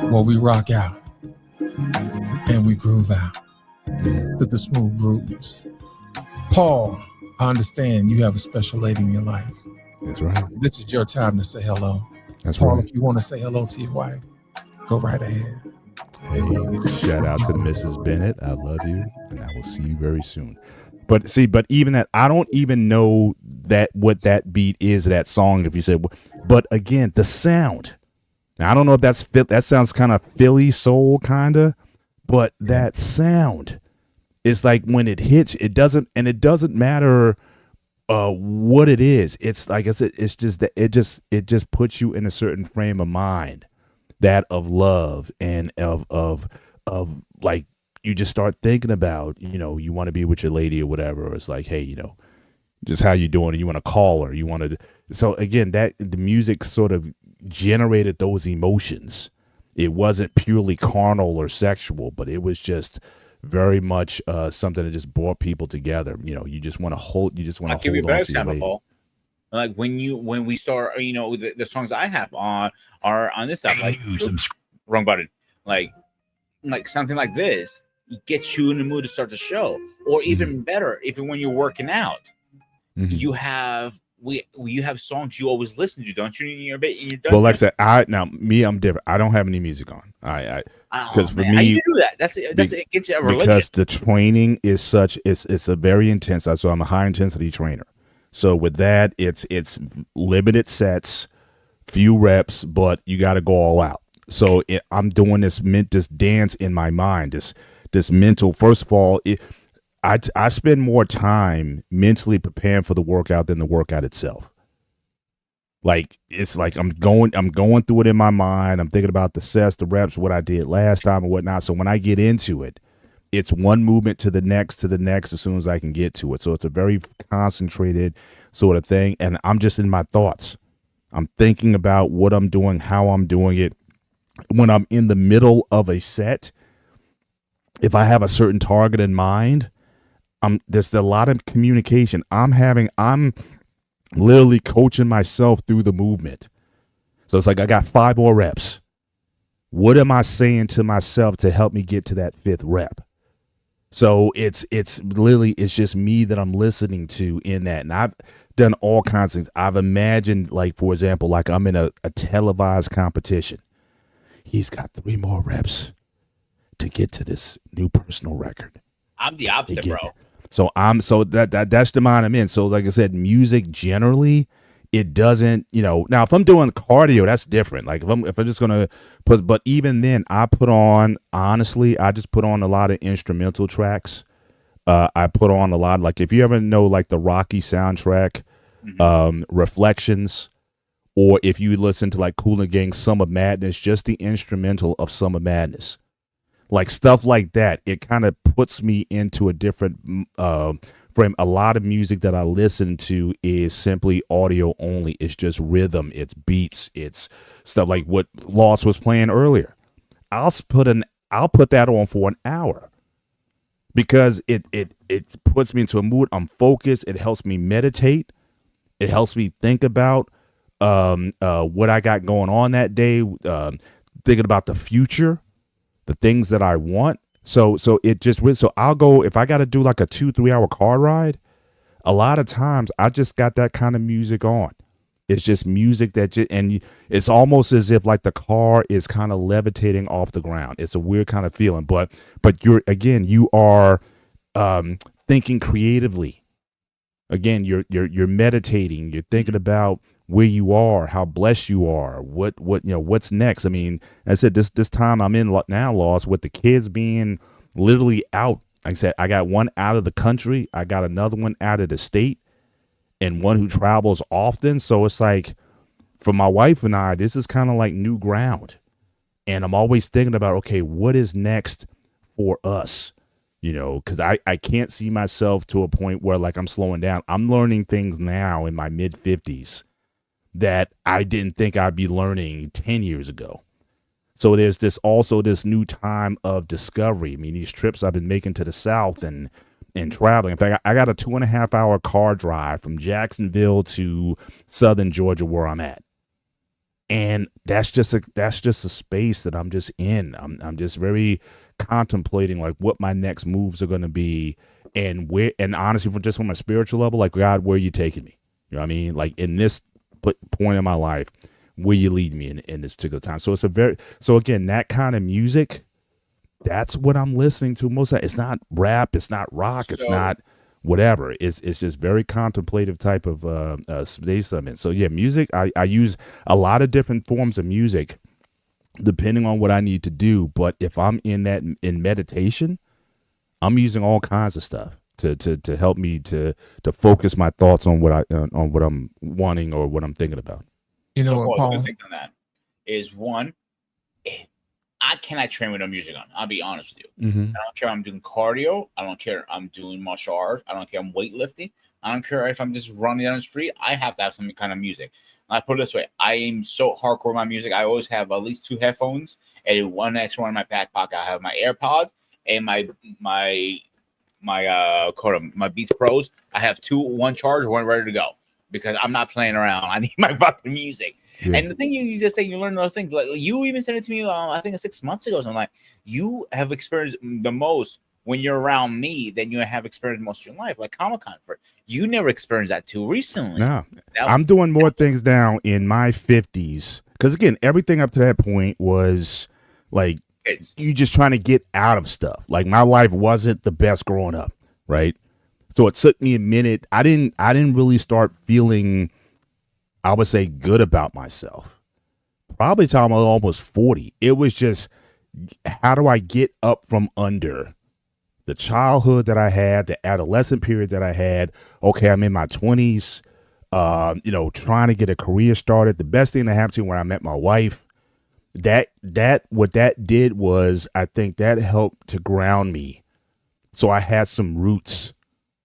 where we rock out and we groove out to the smooth grooves. Paul, I understand you have a special lady in your life. That's right. This is your time to say hello. That's Paul, right. if you want to say hello to your wife, go right ahead. Hey, shout out to Mrs. Bennett. I love you, and I will see you very soon. But even that, I don't even know what that beat is, that song. If you said, but again, the sound. Now, I don't know if that sounds kind of Philly soul, kind of, but that sound is like when it hits, it doesn't matter what it is. It's like I said, it's just that it just puts you in a certain frame of mind, that of love and of like. You just start thinking about, you want to be with your lady or whatever. Or it's like, hey, just how you doing. You want to call her. You want to. So again, that the music sort of generated those emotions. It wasn't purely carnal or sexual, but it was just very much something that just brought people together. You know, you just want to hold. You just want I'll to give you a hold on better to your example, lady. Paul. Like when we start, the songs I have on are on this app, like wrong button, like something like this, it gets you in the mood to start the show, or even better, even when you're working out, you have you have songs you always listen to, don't you? In your Well, like I said, I'm different. I don't have any music on. Because for man, how me, you do that? It gets you a religion. because the training is such, it's a very intense. So I'm a high intensity trainer. So with that, it's limited sets, few reps, but you got to go all out. So I'm doing this dance in my mind, this mental. First of all, I spend more time mentally preparing for the workout than the workout itself. Like it's like I'm going through it in my mind. I'm thinking about the sets, the reps, what I did last time and whatnot. So when I get into it, it's one movement to the next as soon as I can get to it. So it's a very concentrated sort of thing. And I'm just in my thoughts. I'm thinking about what I'm doing, how I'm doing it. When I'm in the middle of a set, if I have a certain target in mind, there's a lot of communication. I'm literally coaching myself through the movement. So it's like I got 5 more reps. What am I saying to myself to help me get to that 5th rep? So it's literally, it's just me that I'm listening to in that. And I've done all kinds of things. I've imagined, like, for example, like I'm in a televised competition. He's got 3 more reps to get to this new personal record. I'm the opposite, bro. So that's the mind I'm in. So like I said, music generally, it doesn't, now if I'm doing cardio, that's different. Like if I'm just gonna but even then I just put on a lot of instrumental tracks. I put on a lot, like if you ever know like the Rocky soundtrack, Reflections, or if you listen to like Kool and Gang Summer Madness, just the instrumental of Summer Madness. Like stuff like that, it kind of puts me into a different frame. A lot of music that I listen to is simply audio only. It's just rhythm, it's beats, it's stuff like what Lost was playing earlier. I'll put that on for an hour because it puts me into a mood. I'm focused. It helps me meditate. It helps me think about what I got going on that day. Thinking about the future. The things that I want. So I'll go, if I got to do like a 2-3 hour car ride, a lot of times I just got that kind of music on. It's just music and it's almost as if like the car is kind of levitating off the ground. It's a weird kind of feeling, but you are thinking creatively. Again, you're meditating, you're thinking about where you are, how blessed you are, what's next. I mean, I said this time I'm in now, Lost, with the kids being literally out. Like I said, I got one out of the country, I got another one out of the state, and one who travels often. So it's like, for my wife and I, this is kind of like new ground. And I'm always thinking about, okay, what is next for us? Because I can't see myself to a point where like I'm slowing down. I'm learning things now in my mid 50s that I didn't think I'd be learning 10 years ago. So there's this new time of discovery. I mean, these trips I've been making to the South and traveling. In fact, I got a 2.5 hour car drive from Jacksonville to Southern Georgia where I'm at. And that's just a space that I'm just in. I'm just very contemplating like what my next moves are going to be and honestly, from a spiritual level, like, God, where are you taking me? You know what I mean? Like in this point in my life, where you lead me in this particular time. So again, that kind of music, that's what I'm listening to most of. It's not rap, it's not rock, it's not whatever. It's just very contemplative type of space I'm in. So yeah, music, I use a lot of different forms of music depending on what I need to do. But if I'm in meditation, I'm using all kinds of stuff to help me to focus my thoughts on what I'm wanting or what I'm thinking about. You know what, Paul? Think on that is one, I cannot train with no music on. I'll be honest with you. Mm-hmm. I don't care if I'm doing cardio. I don't care if I'm doing martial arts. I don't care if I'm weightlifting. I don't care if I'm just running down the street. I have to have some kind of music. I put it this way. I am so hardcore with my music. I always have at least 2 headphones and one extra one in my back pocket. I have my AirPods and my Beats Pros. I have 2, one charged, one ready to go because I'm not playing around. I need my fucking music. Yeah. And the thing you just say, you learn other things. Like you even said it to me, I think 6 months ago. So I'm like, you have experienced the most when you're around me than you have experienced most of your life, like Comic-Con. You never experienced that too recently. No, I'm doing more things now in my 50s. Because again, everything up to that point was like you just trying to get out of stuff. Like my life wasn't the best growing up, right? So it took me a minute. I didn't really start feeling, I would say, good about myself. Probably till I was almost 40. It was just, how do I get up from under the childhood that I had, the adolescent period that I had? Okay, I'm in my 20s, trying to get a career started. The best thing that happened to me when I met my wife, what that did was, I think that helped to ground me. So I had some roots,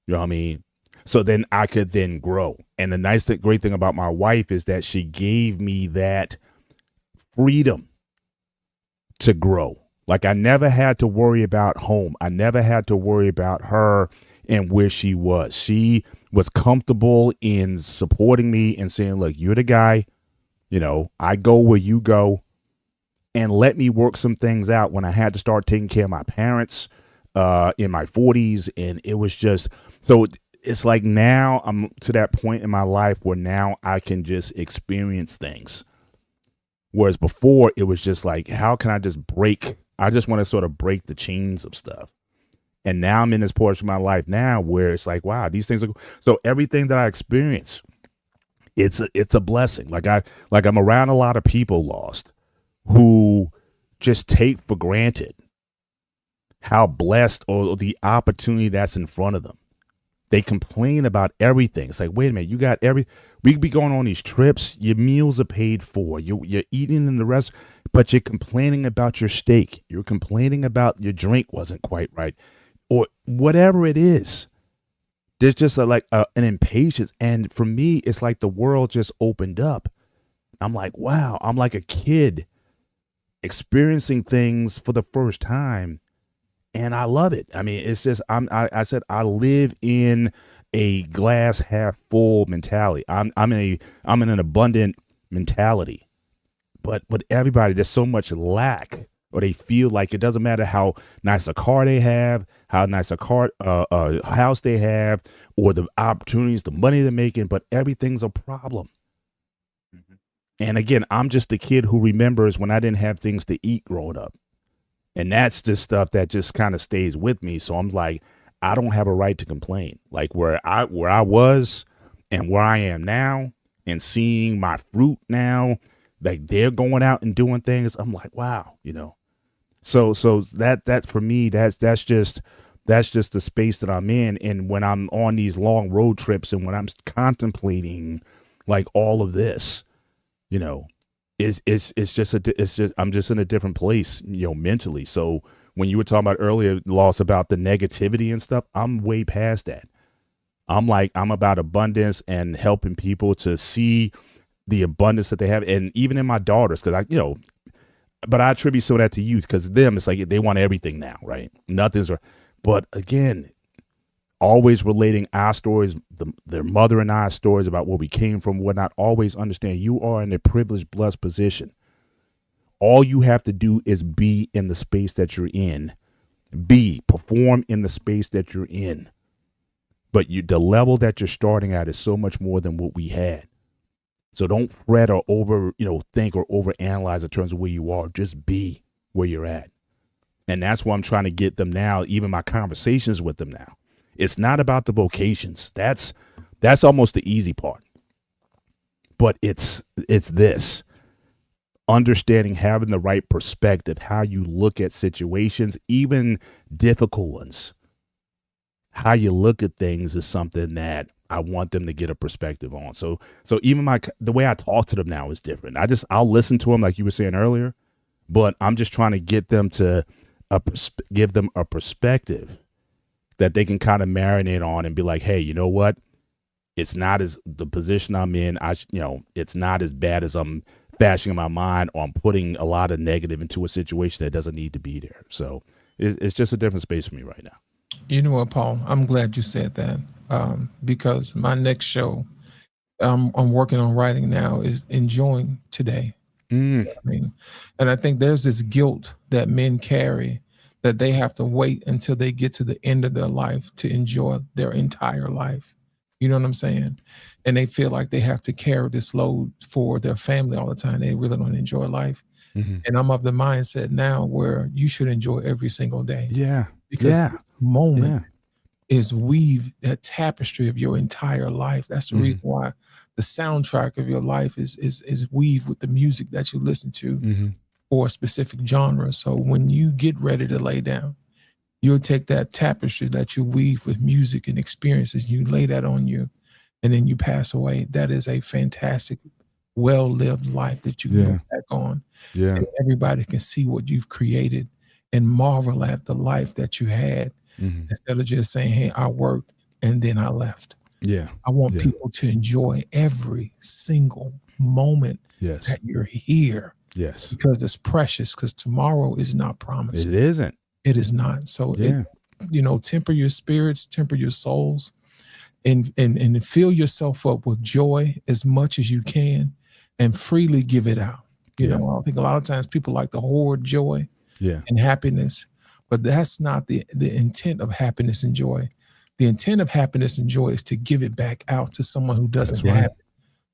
you know what I mean? So then I could then grow. And the great thing about my wife is that she gave me that freedom to grow. Like I never had to worry about home. I never had to worry about her and where she was. She was comfortable in supporting me and saying, look, you're the guy, I go where you go, and let me work some things out when I had to start taking care of my parents in my 40s. And it was just, so it's like now I'm to that point in my life where now I can just experience things. Whereas before it was just like, how can I just I just want to sort of break the chains of stuff. And now I'm in this portion of my life now where it's like, wow, these things are, so everything that I experience, it's a blessing. Like I'm around a lot of people lost who just take for granted how blessed or the opportunity that's in front of them. They complain about everything. It's like, wait a minute, we could be going on these trips. Your meals are paid for. You're eating in the rest, but you're complaining about your steak. You're complaining about your drink wasn't quite right, or whatever it is. There's just an impatience. And for me, it's like the world just opened up. I'm like, wow, I'm like a kid experiencing things for the first time. And I love it. I mean, it's just, I said, I live in a glass half full mentality. I'm in an abundant mentality, but with everybody, there's so much lack, or they feel like it doesn't matter how nice a car they have, how nice a house they have, or the opportunities, the money they're making, but everything's a problem. Mm-hmm. And again, I'm just the kid who remembers when I didn't have things to eat growing up. And that's just stuff that just kind of stays with me. So I'm like, I don't have a right to complain. Like where I was and where I am now, and seeing my fruit now, like they're going out and doing things. I'm like, wow, So that for me, that's just the space that I'm in. And when I'm on these long road trips and when I'm contemplating like all of this, I'm just in a different place, mentally. So when you were talking about earlier, Loss, about the negativity and stuff, I'm way past that. I'm about abundance and helping people to see the abundance that they have. And even in my daughters, because but I attribute some of that to youth, because them, it's like they want everything now, right? Nothing's right. But again, always relating our stories, their mother and I's stories about where we came from, whatnot, always understand you are in a privileged, blessed position. All you have to do is be in the space that you're in. Perform in the space that you're in. But the level that you're starting at is so much more than what we had. So don't fret or think or overanalyze in terms of where you are. Just be where you're at. And that's what I'm trying to get them now, even my conversations with them now. It's not about the vocations. That's almost the easy part. But it's this. Understanding, having the right perspective, how you look at situations, even difficult ones. How you look at things is something that I want them to get a perspective on. So even the way I talk to them now is different. I'll listen to them like you were saying earlier, but I'm just trying to get them to give them a perspective that they can kind of marinate on and be like, hey, you know what? It's not as the position I'm in. It's not as bad as I'm fashioning my mind on putting a lot of negative into a situation that doesn't need to be there. So it's just a different space for me right now. You know what, Paul? I'm glad you said that, because my next show I'm working on writing now is enjoying today. Mm, I mean, and I think there's this guilt that men carry that they have to wait until they get to the end of their life to enjoy their entire life. You know what I'm saying? And they feel like they have to carry this load for their family all the time. They really don't enjoy life. hmm And I'm of the mindset now where you should enjoy every single day, Yeah. because Yeah. the moment Yeah. is weave that tapestry of your entire life. That's the Mhm. reason why the soundtrack of your life is weaved with the music that you listen to hmm for a specific genre. So when you get ready to lay down, you'll take that tapestry that you weave with music and experiences, you lay that on you, and then you pass away. That is a fantastic, well-lived life that you can Yeah. look back on, Yeah. and everybody can see what you've created and marvel at the life that you had, hmm instead of just saying, hey, I worked and then I left. Yeah. I want Yeah. people to enjoy every single moment Yes. that you're here, Yes. because it's precious, because tomorrow is not promised. It isn't. It is not. So Yeah. temper your spirits, temper your souls, and fill yourself up with joy as much as you can, and freely give it out. Yeah. I think a lot of times people like to hoard joy Yeah. and happiness, but that's not the intent of happiness and joy. The intent of happiness and joy is to give it back out to someone who doesn't That's right. have it,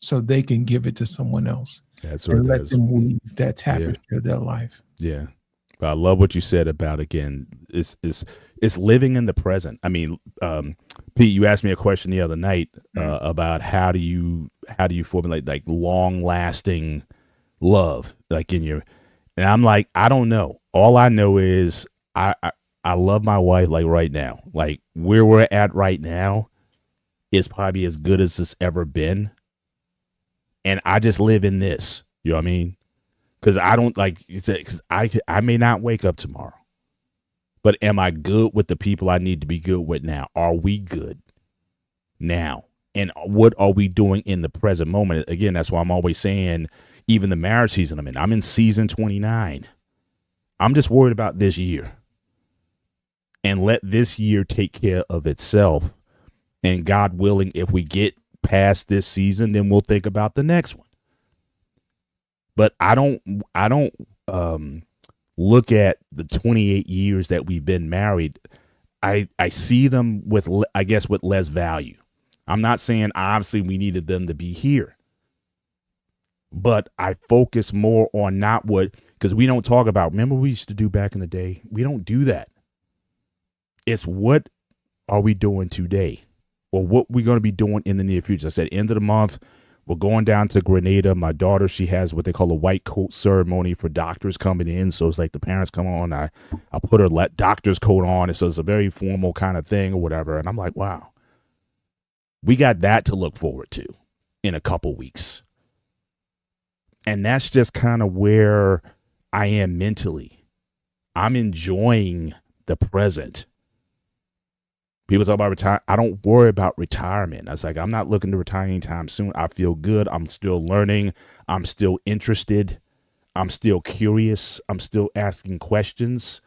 so they can give it to someone else That's what and it let is. them weave that tapestry of their life. Yeah. But I love what you said about, again, it's living in the present. I mean, Pete, you asked me a question the other night about how do you formulate like long lasting love, like in your, and I'm like, I don't know. All I know is I love my wife like right now. Like where we're at right now is probably as good as it's ever been. And I just live in this. You know what I mean? Because I don't like you said, because I may not wake up tomorrow, but am I good with the people I need to be good with now? Are we good now? And what are we doing in the present moment? Again, that's why I'm always saying, even the marriage season I'm in season 29. I'm just worried about this year, and let this year take care of itself. And God willing, if we get past this season, then we'll think about the next one. But I don't look at the 28 years that we've been married. I see them with, I guess, with less value. I'm not saying obviously we needed them to be here, but I focus more on not what, because we don't talk about, remember we used to do back in the day? We don't do that. It's what are we doing today, or what we're going to be doing in the near future. I said, end of the month, we're going down to Grenada. My daughter, she has what they call a white coat ceremony for doctors coming in. So it's like the parents come on, I put her doctor's coat on. And so it's a very formal kind of thing or whatever. And I'm like, wow, we got that to look forward to in a couple weeks. And that's just kind of where I am mentally. I'm enjoying the present. People talk about retire. I don't worry about retirement. I was like, I'm not looking to retire anytime soon. I feel good. I'm still learning. I'm still interested. I'm still curious. I'm still asking questions.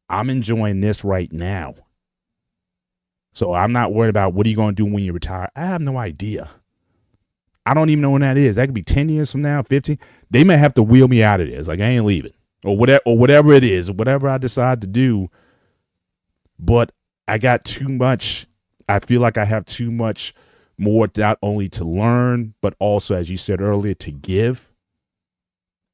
I'm enjoying this right now. So I'm not worried about what are you going to do when you retire. I have no idea. I don't even know when that is. That could be 10 years from now, 15. They may have to wheel me out of this. Like, I ain't leaving, or whatever it is, whatever I decide to do. But I got too much. I feel like I have too much more, not only to learn, but also, as you said earlier, to give,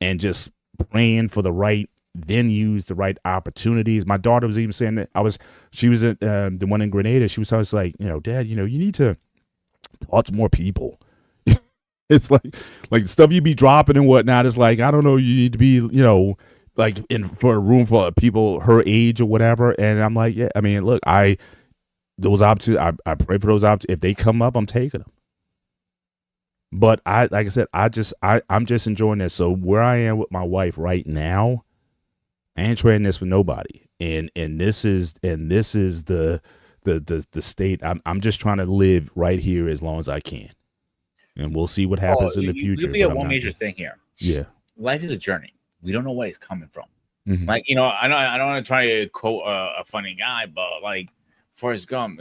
and just praying for the right venues, the right opportunities. My daughter was even saying that she was at the one in Grenada. She was always like, Dad, you need to talk to more people. It's like the stuff you be dropping and whatnot. It's like, I don't know, you need to be, like for a room full of people her age or whatever. And I'm like, yeah, I mean, look, those opportunities, I pray for those opportunities. If they come up, I'm taking them. But like I said, I'm just enjoying this. So where I am with my wife right now, I ain't trading this for nobody. And this is the state. I'm just trying to live right here as long as I can. And we'll see what Oh, happens in the you future. forget But I'm one not major thing here. Yeah. Life is a journey. We don't know where it's coming from. Mhm. Like, you know, I don't want to try to quote a funny guy, but like Forrest Gump,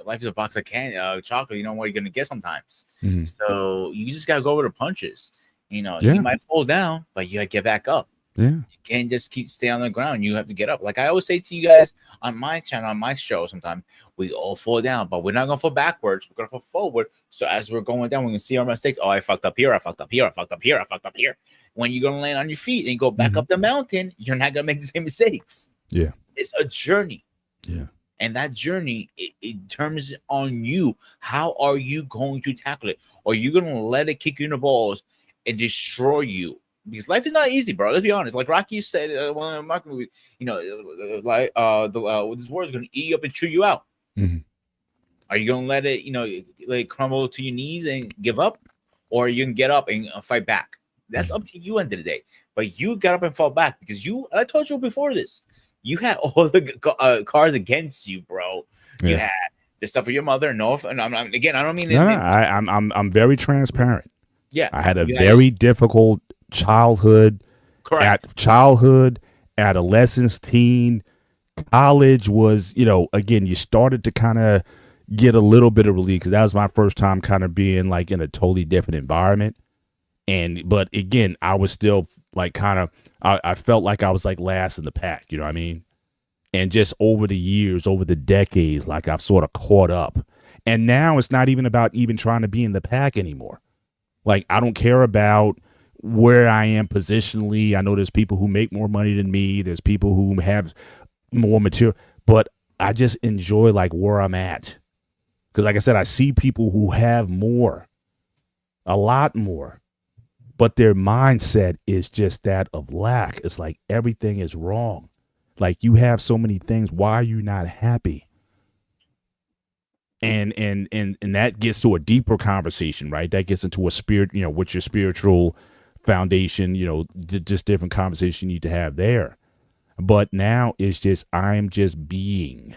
life is a box of candy, chocolate. You know what you're gonna get sometimes. Mhm. So you just gotta go over the punches. You know, Yeah. you might fall down, but you gotta get back up. Yeah. You can't just keep stay on the ground. You have to get up. Like I always say to you guys on my channel, on my show, sometimes we all fall down, but we're not gonna fall backwards. We're gonna fall forward. So as we're going down, we're gonna see our mistakes. Oh, I fucked up here. I fucked up here. I fucked up here. I fucked up here. When you're gonna land on your feet and go back up the mountain, you're not gonna make the same mistakes. Yeah. It's a journey. Yeah. And that journey, it turns on you. How are you going to tackle it? Or are you going to let it kick you in the balls and destroy you? Because life is not easy, bro. Let's be honest. Like Rocky said, one of the market movies, you know, like this war is going to eat you up and chew you out. Mm-hmm. Are you going to let it, you know, like crumble to your knees and give up, or you can get up and fight back? That's up to you end of the day. But you got up and fought back because I told you before this. You had all the cards against you, bro. Yeah. You had the stuff for your mother. No, and again, I don't mean. No, I'm very transparent. Yeah, I had a very difficult childhood. Correct. Childhood, adolescence, teen, college was, you know, again, you started to kind of get a little bit of relief because that was my first time kind of being like in a totally different environment. But again, I was still like kind of, I felt like I was like last in the pack, you know what I mean? And just over the years, over the decades, like I've sort of caught up. And now it's not even about even trying to be in the pack anymore. Like, I don't care about where I am positionally. I know there's people who make more money than me. There's people who have more material, but I just enjoy like where I'm at. Because like I said, I see people who have more, a lot more. But their mindset is just that of lack. It's like everything is wrong. Like you have so many things. Why are you not happy? And that gets to a deeper conversation, right? That gets into a spirit, you know, what's your spiritual foundation, you know, just different conversation you need to have there. But now it's just, I'm just being,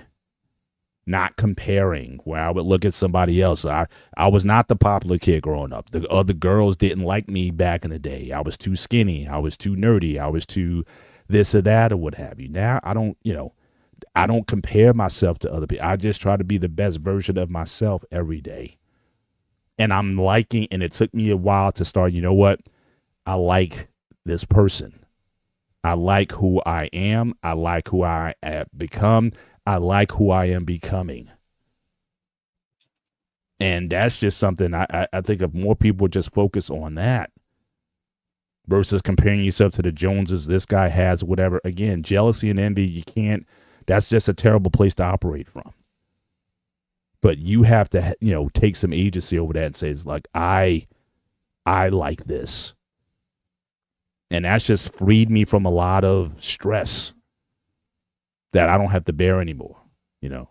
not comparing, where I would look at somebody else. I was not the popular kid growing up. The other girls didn't like me back in the day. I was too skinny. I was too nerdy. I was too this or that or what have you. Now I don't, you know, I don't compare myself to other people. I just try to be the best version of myself every day. And I'm liking, and it took me a while to start, you know what? I like this person. I like who I am. I like who I have become. I like who I am becoming. And that's just something I think if more people just focus on that versus comparing yourself to the Joneses, this guy has whatever. Again, jealousy and envy, you can't, that's just a terrible place to operate from. But you have to, you know, take some agency over that and say, it's like, I like this. And that's just freed me from a lot of stress that I don't have to bear anymore, you know.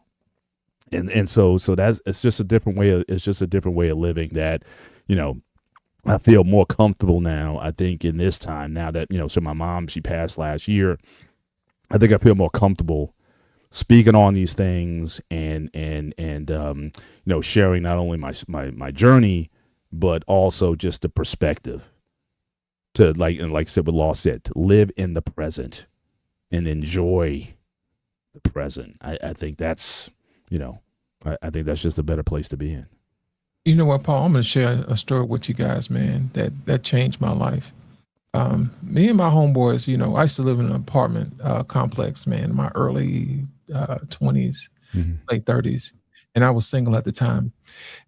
And so that's, it's just a different way of living that, you know, I feel more comfortable now, I think, in this time now that, you know, so my mom, she passed last year. I think I feel more comfortable speaking on these things and you know, sharing not only my journey, but also just the perspective to, like, and like I said, what Law said, to live in the present and enjoy the present. I think that's, you know, I think that's just a better place to be in. You know what, Paul? I'm going to share a story with you guys, man, that changed my life. Me and my homeboys, you know, I used to live in an apartment complex, man, in my early 20s, late 30s, and I was single at the time.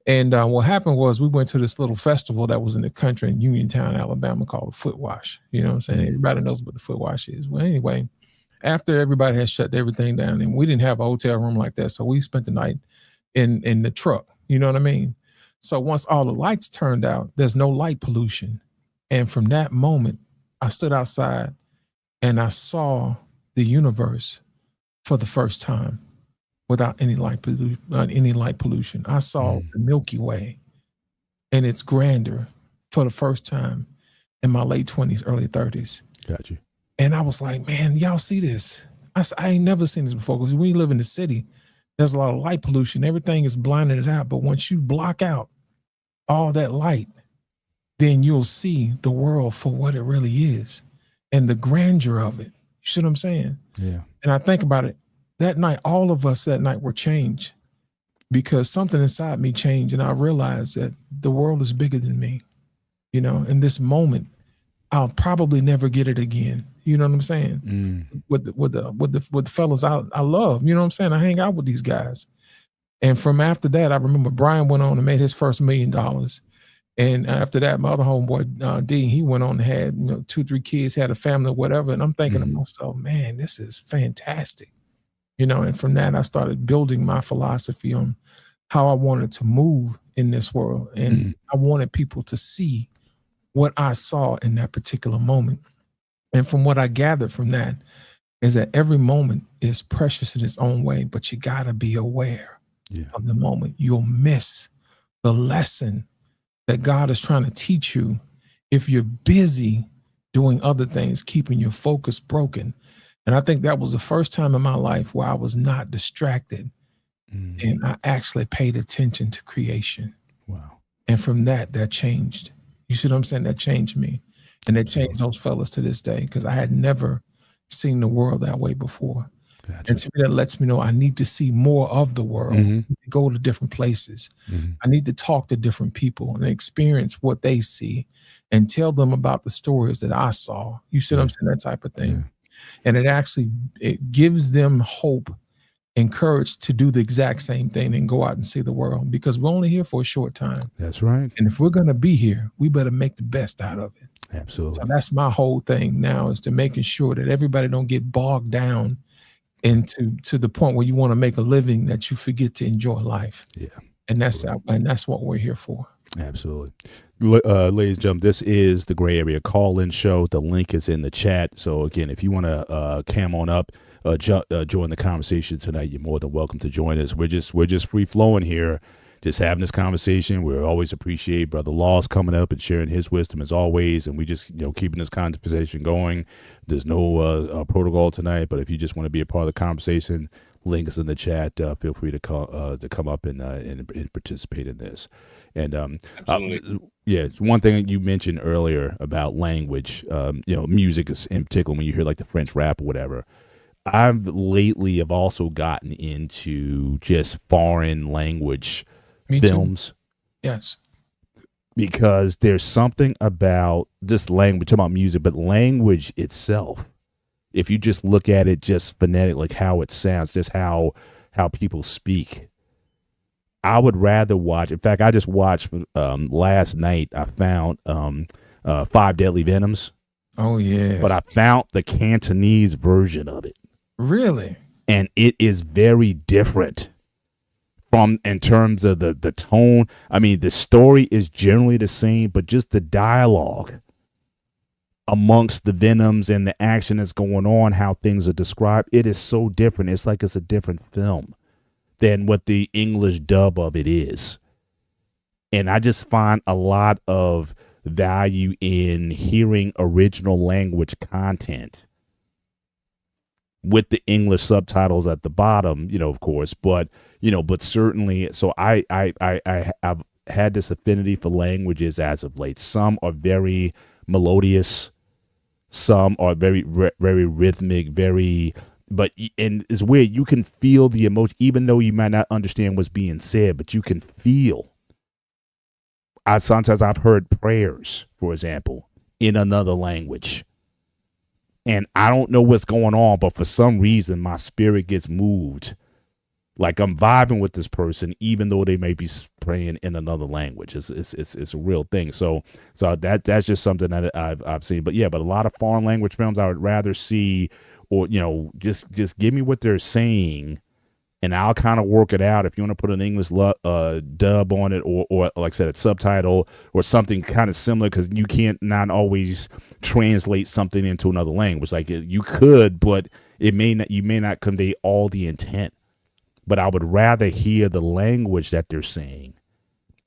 And what happened was we went to this little festival that was in the country in Uniontown, Alabama, called the Foot Wash. You know what I'm saying? Everybody knows what the Foot Wash is. Well, anyway, after everybody had shut everything down, and we didn't have a hotel room like that, so we spent the night in the truck. You know what I mean? So once all the lights turned out, there's no light pollution. And from that moment, I stood outside and I saw the universe for the first time without any light pollution. I saw the Milky Way and its grandeur for the first time in my late 20s, early 30s. Got you. And I was like, man, y'all see this? I ain't never seen this before, because when you live in the city, there's a lot of light pollution. Everything is blinding it out. But once you block out all that light, then you'll see the world for what it really is and the grandeur of it. You see what I'm saying? Yeah. And I think about it, that night, all of us that night were changed because something inside me changed. And I realized that the world is bigger than me. You know, in this moment, I'll probably never get it again. You know what I'm saying? With the fellas I love, you know what I'm saying? I hang out with these guys. And from after that, I remember Brian went on and made his first $1 million. And after that, my other homeboy, D, he went on and had, 2, 3 kids, had a family, whatever. And I'm thinking to myself, man, this is fantastic. And from that, I started building my philosophy on how I wanted to move in this world. And I wanted people to see what I saw in that particular moment. And from what I gathered from that is that every moment is precious in its own way, but you got to be aware of the moment. You'll miss the lesson that God is trying to teach you if you're busy doing other things, keeping your focus broken. And I think that was the first time in my life where I was not distracted and I actually paid attention to creation. Wow. And from that changed. You see what I'm saying? That changed me. And that changed those fellas to this day, because I had never seen the world that way before. Gotcha. And to me, that lets me know I need to see more of the world, go to different places. I need to talk to different people and experience what they see and tell them about the stories that I saw. You see what I'm saying? That type of thing. And it gives them hope and courage to do the exact same thing and go out and see the world, because we're only here for a short time. That's right. And if we're going to be here, we better make the best out of it. Absolutely. So that's my whole thing now, is to making sure that everybody don't get bogged down to the point where you want to make a living that you forget to enjoy life. Yeah. And that's what we're here for. Absolutely. Ladies and gentlemen, this is the Gray Area Call-In Show. The link is in the chat. So again, if you want to cam on up, join the conversation tonight, you're more than welcome to join us. We're just free flowing here, just having this conversation. We always appreciate Brother Laws coming up and sharing his wisdom as always, and we just keeping this conversation going. There's no protocol tonight, but if you just want to be a part of the conversation, link is in the chat. Feel free to come up and participate in this. And it's one thing that you mentioned earlier about language. Music is in particular, when you hear like the French rap or whatever. I've lately have also gotten into just foreign language films. Too. Yes. Because there's something about this language, talking about music, but language itself, if you just look at it just phonetic, like how it sounds, just how people speak, I would rather watch. In fact, I just watched last night, I found 5 Deadly Venoms. Oh, yeah. But I found the Cantonese version of it. Really? And it is very different in terms of the tone. I mean, the story is generally the same, but just the dialogue amongst the Venoms and the action that's going on, how things are described, it is so different. It's like it's a different film than what the English dub of it is. And I just find a lot of value in hearing original language content with the English subtitles at the bottom, of course, but certainly. So I've had this affinity for languages as of late. Some are very melodious, some are very, very rhythmic, and it's weird. You can feel the emotion, even though you might not understand what's being said, but you can feel. Sometimes I've heard prayers, for example, in another language. And I don't know what's going on, but for some reason, my spirit gets moved. Like I'm vibing with this person, even though they may be praying in another language. It's a real thing. So that's just something that I've seen. But a lot of foreign language films I would rather see, or just give me what they're saying, and I'll kind of work it out. If you want to put an English dub on it, or like I said, a subtitle or something kind of similar, because you can't not always translate something into another language. Like you could, but you may not convey all the intent. But I would rather hear the language that they're saying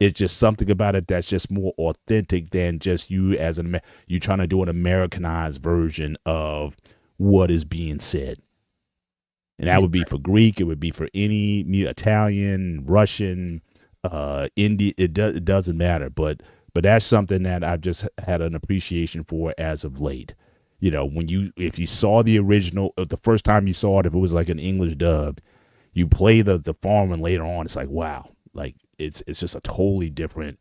It's just something about it that's just more authentic than just you as you trying to do an Americanized version of what is being said. And that would be for Greek. It would be for any Italian, Russian, Indian. It doesn't matter. But that's something that I've just had an appreciation for as of late. You know, if you saw the original, the first time you saw it, if it was like an English dub, you play the foreign later on. It's like, wow, like it's just a totally different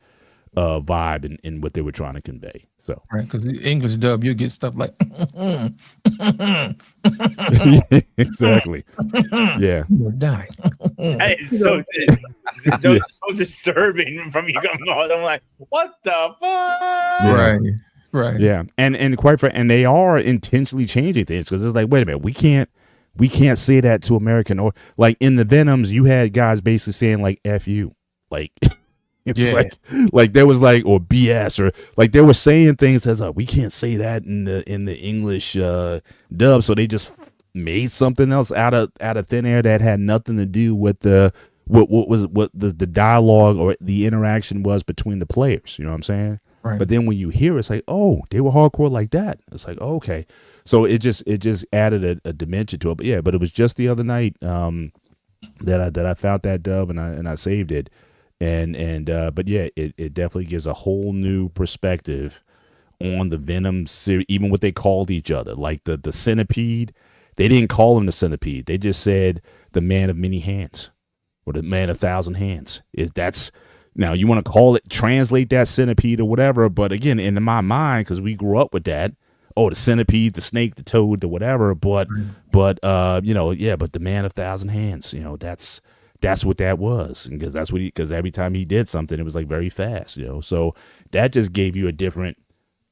vibe in what they were trying to convey. So Right, because the English dub, you get stuff like exactly. Yeah. You die. That is so disturbing from you coming on. I'm like, what the fuck? Yeah. Right. Yeah, and quite frankly, and they are intentionally changing things because it's like, wait a minute, we can't say that to American, or like in the Venoms, you had guys basically saying like "f you," like it's like there was like, or BS, or like they were saying things that's like, we can't say that in the English dub, so they just made something else out of thin air that had nothing to do with what the dialogue or the interaction was between the players. You know what I'm saying? Right. But then when you hear it, it's like, oh, they were hardcore like that. It's like, oh, okay. So it just added a dimension to it. But yeah, but it was just the other night that I found that dub and I saved it. But yeah, it definitely gives a whole new perspective on the Venom series, even what they called each other. Like the centipede, they didn't call him the centipede. They just said the man of many hands or the man of 1,000 hands. Now, you want to translate that centipede or whatever, but again, in my mind, because we grew up with that, the centipede, the snake, the toad, the whatever, but the man of 1,000 hands, that's what that was, because every time he did something, it was like very fast, so that just gave you a different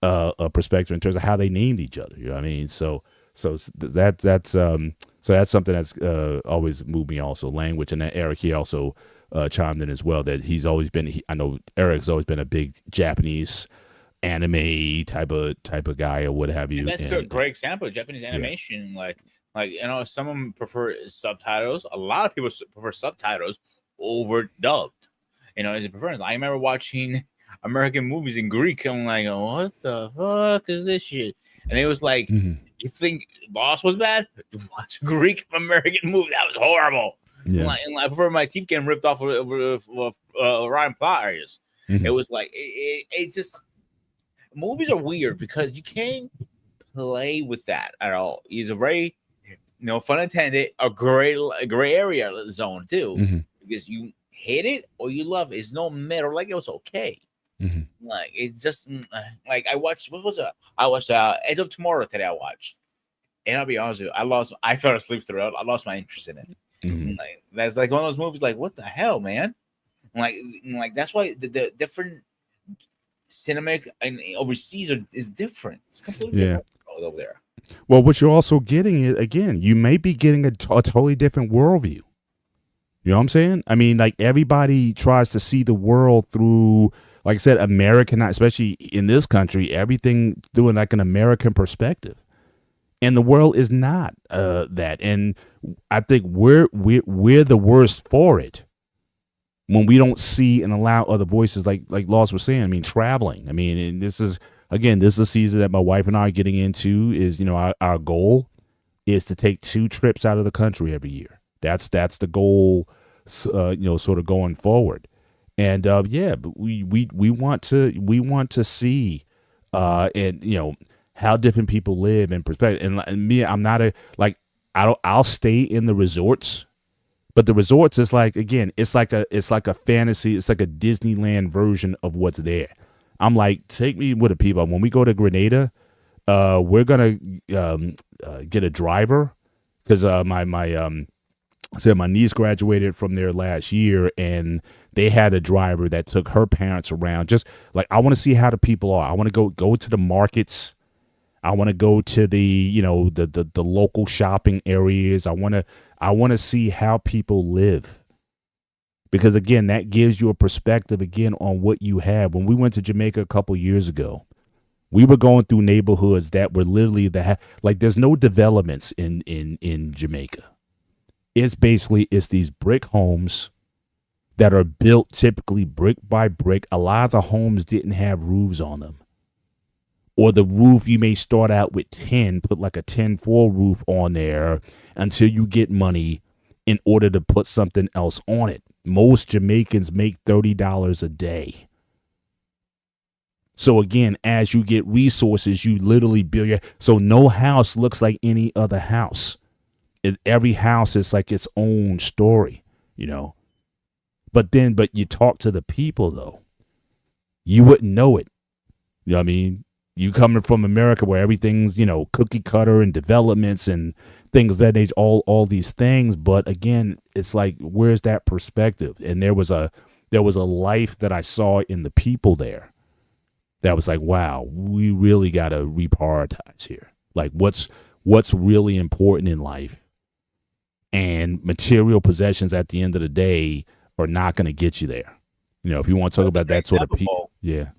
perspective in terms of how they named each other, you know what I mean? So that's something that's always moved me also, language, and that Eric, he also chimed in as well that he's always been. I know Eric's always been a big Japanese anime type of guy or what have you. And that's a great example of Japanese animation. Yeah. Like some of them prefer subtitles. A lot of people prefer subtitles over dubbed. As a preference. I remember watching American movies in Greek. I'm like, what the fuck is this shit? And it was like, you think Lost was bad? Watch a Greek American movie. That was horrible. Yeah. And I prefer my teeth getting ripped off with Ryan plot areas. It was like it just movies are weird because you can't play with that at all. It's a very fun intended, a gray area zone too, because you hate it or you love it. It's no middle. Like it was okay. Like it's just like I watched. What was it? I watched Edge of Tomorrow today. I watched, and I'll be honest with you, I fell asleep throughout. I lost my interest in it. Like that's like one of those movies. Like what the hell, man? Like that's why the different cinematic and overseas is different. It's completely different over there. Well, what you're also getting is, again, you may be getting a totally different worldview. You know what I'm saying? I mean, like everybody tries to see the world through, like I said, American, especially in this country, everything through like an American perspective. And the world is not that, and I think we're the worst for it when we don't see and allow other voices, like Lost was saying. I mean, traveling. I mean, and this is a season that my wife and I are getting into. Is our goal is to take 2 trips out of the country every year. That's the goal, sort of going forward. And but we want to see how different people live in perspective. And me, I'm not I'll stay in the resorts, but the resorts is like, again, it's like a fantasy. It's like a Disneyland version of what's there. I'm like, take me with the people. When we go to Grenada, we're going to get a driver because my niece graduated from there last year, and they had a driver that took her parents around. Just like, I want to see how the people are. I want to go to the markets. I want to go to the the local shopping areas. I want to see how people live, because again, that gives you a perspective again on what you have. When we went to Jamaica a couple years ago, we were going through neighborhoods that were literally like there's no developments in Jamaica. It's these brick homes that are built typically brick by brick. A lot of the homes didn't have roofs on them. Or the roof, you may start out with 10, put like a 10-4 roof on there until you get money in order to put something else on it. Most Jamaicans make $30 a day. So again, as you get resources, you literally build your, so no house looks like any other house. Every house is like its own story, you know. But you talk to the people though, you wouldn't know it. You know what I mean? You coming from America where everything's, you know, cookie cutter and developments and things of that age, all these things. But again, it's like, where's that perspective? And there was a life that I saw in the people there that was like, wow, we really got to reprioritize here. Like what's really important in life, and material possessions at the end of the day are not going to get you there. You know, if you want to talk about that sort of people, yeah.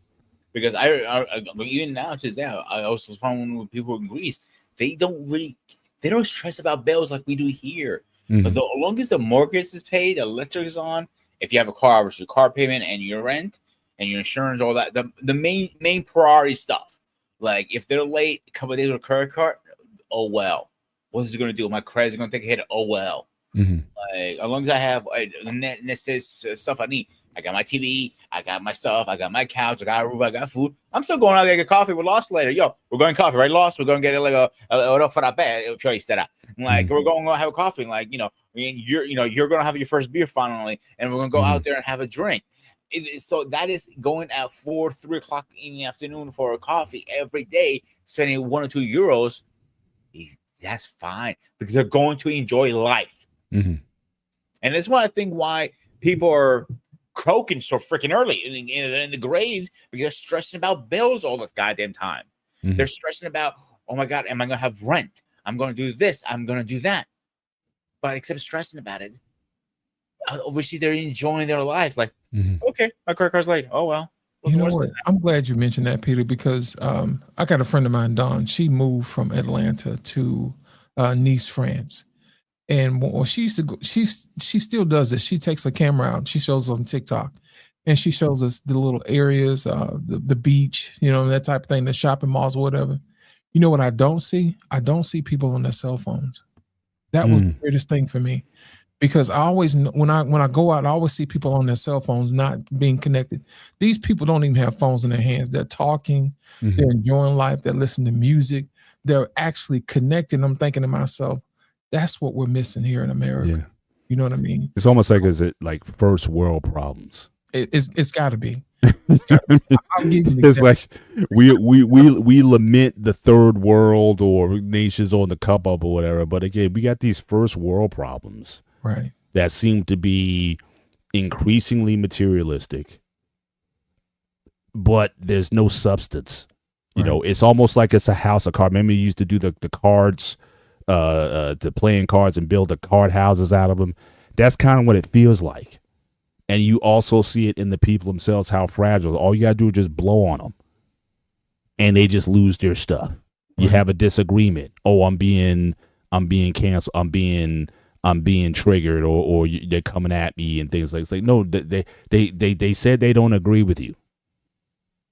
Because I even now to that, I also found with people in Greece, they don't stress about bills like we do here. Mm-hmm. As long as the mortgage is paid, the electric is on, if you have a car, obviously your car payment and your rent and your insurance, all that, the main priority stuff. Like if they're late a couple of days with a credit card, oh well. What is it going to do? My credit is going to take a hit. Oh well. Mm-hmm. Like as long as I have the necessary stuff I need. I got my TV, I got my stuff, I got my couch, I got a roof, I got food. I'm still going out there to get coffee with Lost later. Yo, we're going coffee, right, Lost? We're going to get like a frappe. Like we're going to have a coffee. Like, you know, you're going to have your first beer finally, and we're going to go out there and have a drink. So that is going at 3 o'clock in the afternoon for a coffee every day, spending €1 or €2. That's fine because they're going to enjoy life. Mm-hmm. And that's why I think why people are croaking so freaking early in the graves, because they're stressing about bills all the goddamn time. Mm-hmm. They're stressing about, oh my God, am I going to have rent? I'm going to do this. I'm going to do that. But except stressing about it, obviously they're enjoying their lives. Like, okay, my credit card's late. Oh, well. You know what? I'm glad you mentioned that, Peter, because I got a friend of mine, Dawn. She moved from Atlanta to Nice, France. And when she used to go, she still does this. She takes a camera out. She shows us on TikTok, and she shows us the little areas, the beach, you know, that type of thing, the shopping malls or whatever. You know what I don't see? I don't see people on their cell phones. That was the weirdest thing for me, because I always, when I go out, I always see people on their cell phones not being connected. These people don't even have phones in their hands. They're talking, they're enjoying life, they're listening to music, they're actually connecting. I'm thinking to myself, that's what we're missing here in America. Yeah. You know what I mean? It's almost like, is it like first world problems? It's got to be. It's like we lament the third world or nations on the come up or whatever, but again, we got these first world problems, right? That seem to be increasingly materialistic, but there's no substance. You know, it's almost like it's a house of cards. Remember, you used to do the cards. To playing cards and build the card houses out of them. That's kind of what it feels like. And you also see it in the people themselves, how fragile. All you got to do is just blow on them, and they just lose their stuff. You have a disagreement. Oh, I'm being canceled. I'm being triggered, or they're coming at me and things like that. No, they said they don't agree with you,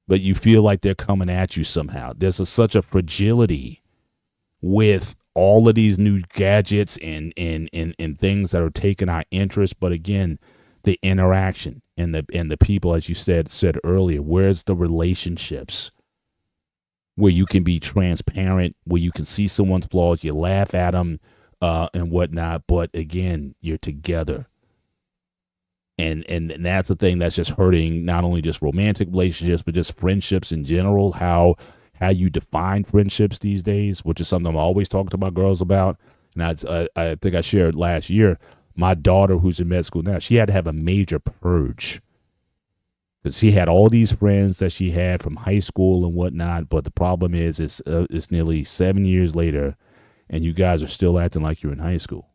but you feel like they're coming at you somehow. There's such a fragility with all of these new gadgets and things that are taking our interest. But again, the interaction and the people, as you said earlier, where's the relationships where you can be transparent, where you can see someone's flaws, you laugh at them and whatnot, but again, you're together. And that's the thing that's just hurting not only just romantic relationships, but just friendships in general, how you define friendships these days, which is something I'm always talking to my girls about. And I think I shared last year, my daughter who's in med school now, she had to have a major purge because she had all these friends that she had from high school and whatnot. But the problem is it's nearly 7 years later and you guys are still acting like you're in high school.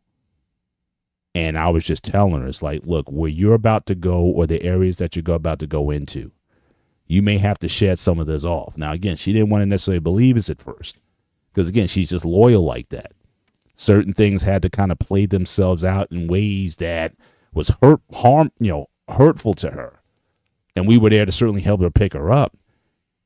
And I was just telling her, it's like, look, where you're about to go or the areas that you're about to go into, you may have to shed some of this off. Now, again, she didn't want to necessarily believe us at first because, again, she's just loyal like that. Certain things had to kind of play themselves out in ways that was hurtful to her. And we were there to certainly help her pick her up.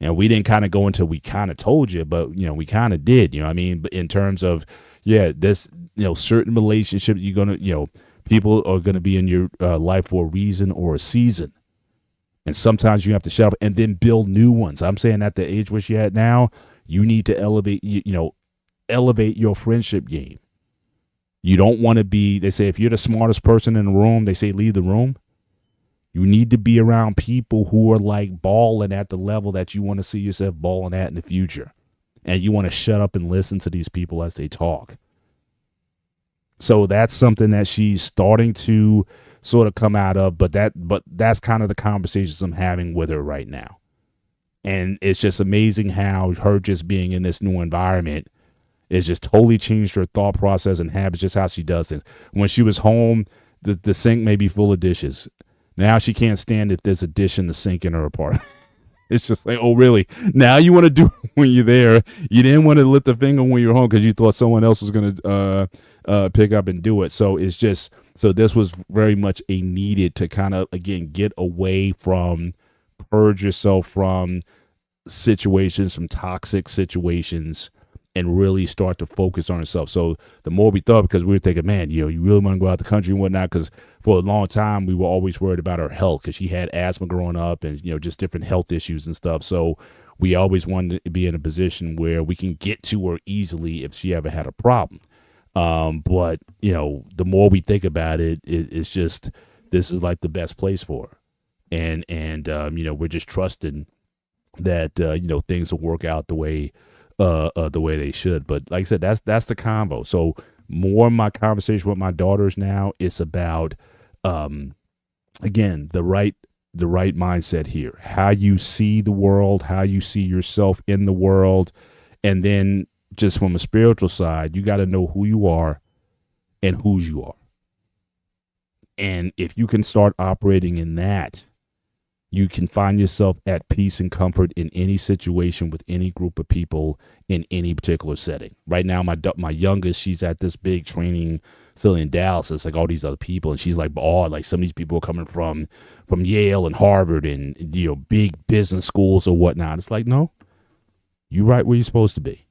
And we didn't kind of go into, we kind of told you, but, we kind of did, what I mean? But in terms of, this, certain relationships, you're going to, people are going to be in your life for a reason or a season. And sometimes you have to shut up and then build new ones. I'm saying at the age which you're at now, you need to elevate your friendship game. You don't want to be, they say, if you're the smartest person in the room, they say leave the room. You need to be around people who are like balling at the level that you want to see yourself balling at in the future. And you want to shut up and listen to these people as they talk. So that's something that she's starting to sort of come out of, but that's kind of the conversations I'm having with her right now. And it's just amazing how her just being in this new environment is just totally changed her thought process and habits, just how she does things. When she was home, the sink may be full of dishes. Now she can't stand if there's a dish in the sink in her apartment. It's just like, oh, really? Now you want to do it when you're there. You didn't want to lift a finger when you're home because you thought someone else was going to pick up and do it. So it's just, so this was very much a needed to kind of, again, get away from, purge yourself from situations, from toxic situations, and really start to focus on yourself. So the more we thought, because we were thinking, man, you really want to go out the country and whatnot, because for a long time we were always worried about her health because she had asthma growing up and, just different health issues and stuff. So we always wanted to be in a position where we can get to her easily if she ever had a problem. But, the more we think about it, it's just, this is like the best place for her. And we're just trusting that, things will work out the way they should. But like I said, that's the combo. So more of my conversation with my daughters now, it's about, again, the right mindset here, how you see the world, how you see yourself in the world. And then just from a spiritual side, you got to know who you are and whose you are. And if you can start operating in that, you can find yourself at peace and comfort in any situation with any group of people in any particular setting. Right now, my youngest, she's at this big training facility in Dallas. It's like all these other people, and she's like, oh, like some of these people are coming from Yale and Harvard and big business schools or whatnot. It's like, no, you're right where you're supposed to be.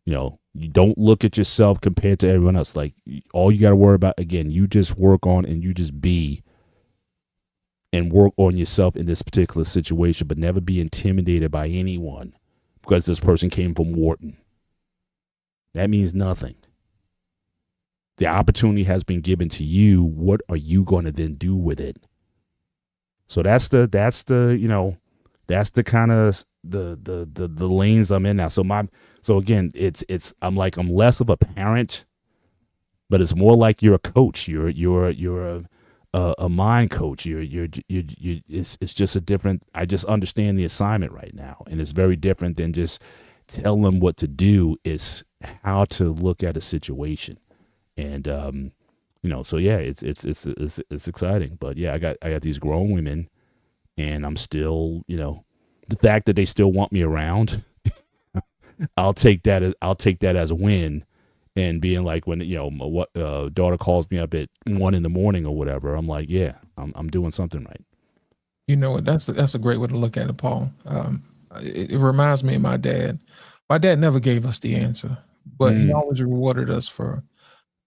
You don't look at yourself compared to everyone else. Like, all you got to worry about, again, you just work on and you just be and work on yourself in this particular situation, but never be intimidated by anyone because this person came from Wharton. That means nothing. The opportunity has been given to you. What are you going to then do with it? So that's the kind of the lanes I'm in now. So again, I'm less of a parent, but it's more like you're a coach. You're a mind coach. It's just a different. I just understand the assignment right now, and it's very different than just tell them what to do. It's how to look at a situation, and so yeah, it's exciting. But yeah, I got these grown women, and I'm still, the fact that they still want me around, I'll take that as a win. And being like, when what daughter calls me up at 1 a.m. or whatever, I'm like, yeah, I'm doing something right. That's a great way to look at it, Paul. It reminds me of my dad. My dad never gave us the answer, but he always rewarded us for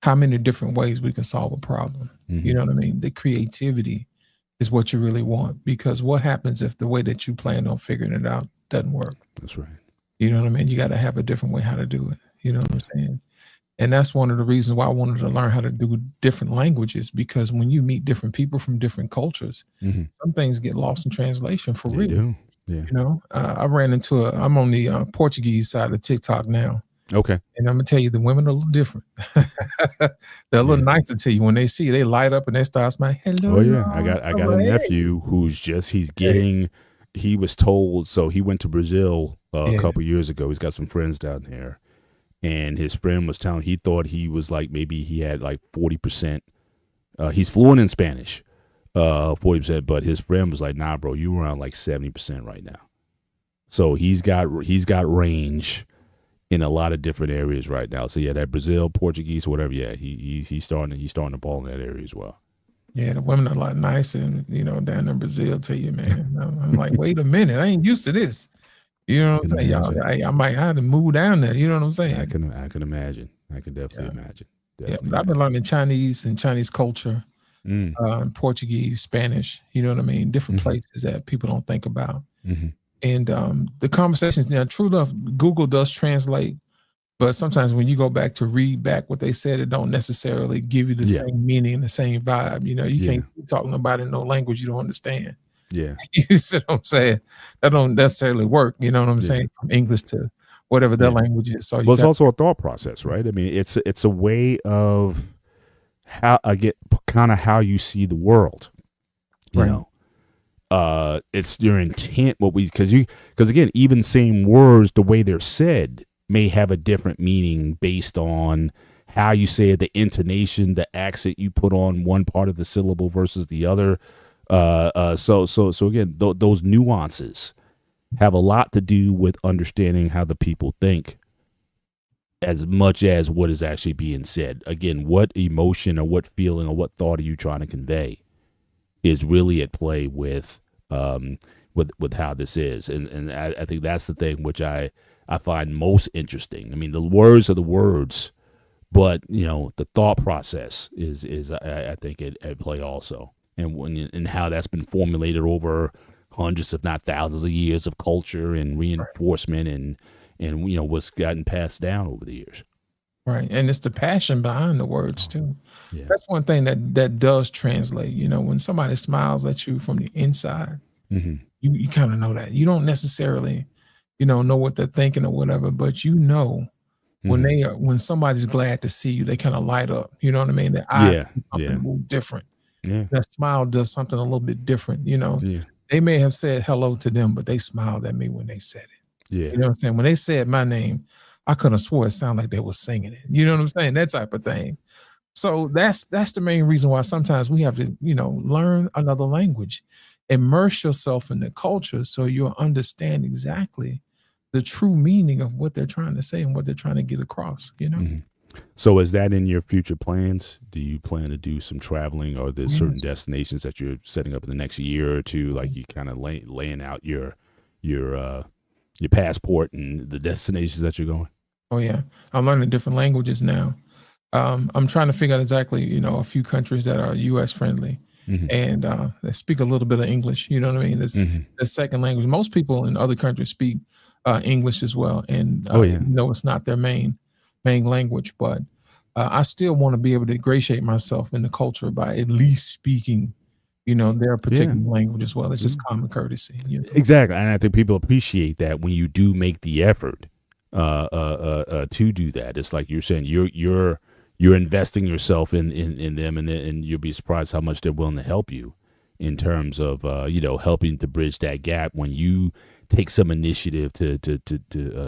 how many different ways we can solve a problem. Mm-hmm. You know what I mean? The creativity is what you really want, because what happens if the way that you plan on figuring it out doesn't work? That's right. You know what I mean? You got to have a different way how to do it. You know what I'm saying? And that's one of the reasons why I wanted to learn how to do different languages, because when you meet different people from different cultures, some things get lost in translation for real. Do. Yeah. I ran into I'm on the Portuguese side of TikTok now. Okay. And I'm gonna tell you, the women are a little different. They're a little nicer to you when they see you. They light up and they start smiling. Hello. Oh yeah, I got a nephew who's he was told, so he went to Brazil a couple years ago. He's got some friends down there. And his friend was telling, he thought he was like, maybe he had like 40%. He's fluent in Spanish, 40%. But his friend was like, nah, bro, you around like 70% right now. So he's got range in a lot of different areas right now. So yeah, that Brazil, Portuguese, whatever. Yeah, he's starting to ball in that area as well. Yeah, the women are a lot nicer, down in Brazil to you, man. I'm like, wait a minute, I ain't used to this. You know I what I'm can saying? imagine. I might have to move down there. You know what I'm I saying? can imagine. I can definitely Yeah, imagine. yeah. Definitely But I've been imagine. learning Chinese and Chinese culture, Mm, Portuguese, Spanish. You know what I mean? Different hmm places that people don't think about. hmm And the conversations now, true enough, Google does translate, but sometimes when you go back to read back what they said, it don't necessarily give you the Yeah. same meaning, the same vibe. You Yeah. can't keep talking about it in no language you don't understand. Yeah. You see what I'm saying? That don't necessarily work. You know what I'm Yeah. saying? From English to whatever their Yeah. language is. So you Well, it's got also a thought process, right? I mean, it's a way of how I get kind of how you see the world. You right, know, it's your intent. Because again, even same words, the way they're said may have a different meaning based on how you say it, the intonation, the accent you put on one part of the syllable versus the other. So again, those nuances have a lot to do with understanding how the people think as much as what is actually being said. Again, what emotion or what feeling or what thought are you trying to convey is really at play with how this is, and I think that's the thing which I find most interesting. I mean, the words are the words, but the thought process is I think at play also, and how that's been formulated over hundreds, if not thousands, of years of culture and reinforcement and what's gotten passed down over the years. right. And it's the passion behind the words too. Yeah. That's one thing that does translate. When somebody smiles at you from the inside, Mm-hmm. you kind of know that. You don't necessarily, know what they're thinking or whatever, but Mm-hmm. when somebody's glad to see you, they kind of light up. You know what I mean? Their eyes Yeah. do something Yeah. a little different. Yeah. That smile does something a little bit different. Yeah. They may have said hello to them, but they smiled at me when they said it. Yeah. You know what I'm saying? When they said my name, I could have swore it sounded like they were singing it. You know what I'm saying? That type of thing. So that's the main reason why sometimes we have to, learn another language, immerse yourself in the culture so you'll understand exactly the true meaning of what they're trying to say and what they're trying to get across. Mm-hmm. So is that in your future plans? Do you plan to do some traveling, or there's certain Yes. destinations that you're setting up in the next year or two, like you kind of laying out your your passport and the destinations that you're going? Oh yeah. I'm learning different languages now. I'm trying to figure out exactly, a few countries that are US friendly Mm-hmm. and they speak a little bit of English. You know what I mean? It's Mm-hmm. the second language. Most people in other countries speak English as well, and Oh yeah. it's not their main language, but I still want to be able to ingratiate myself in the culture by at least speaking, their Yeah. particular language as well. It's just Mm. common courtesy. Exactly, and I think people appreciate that when you do make the effort to do that. It's like you're saying you're investing yourself in them, and you'll be surprised how much they're willing to help you in terms of helping to bridge that gap when you take some initiative to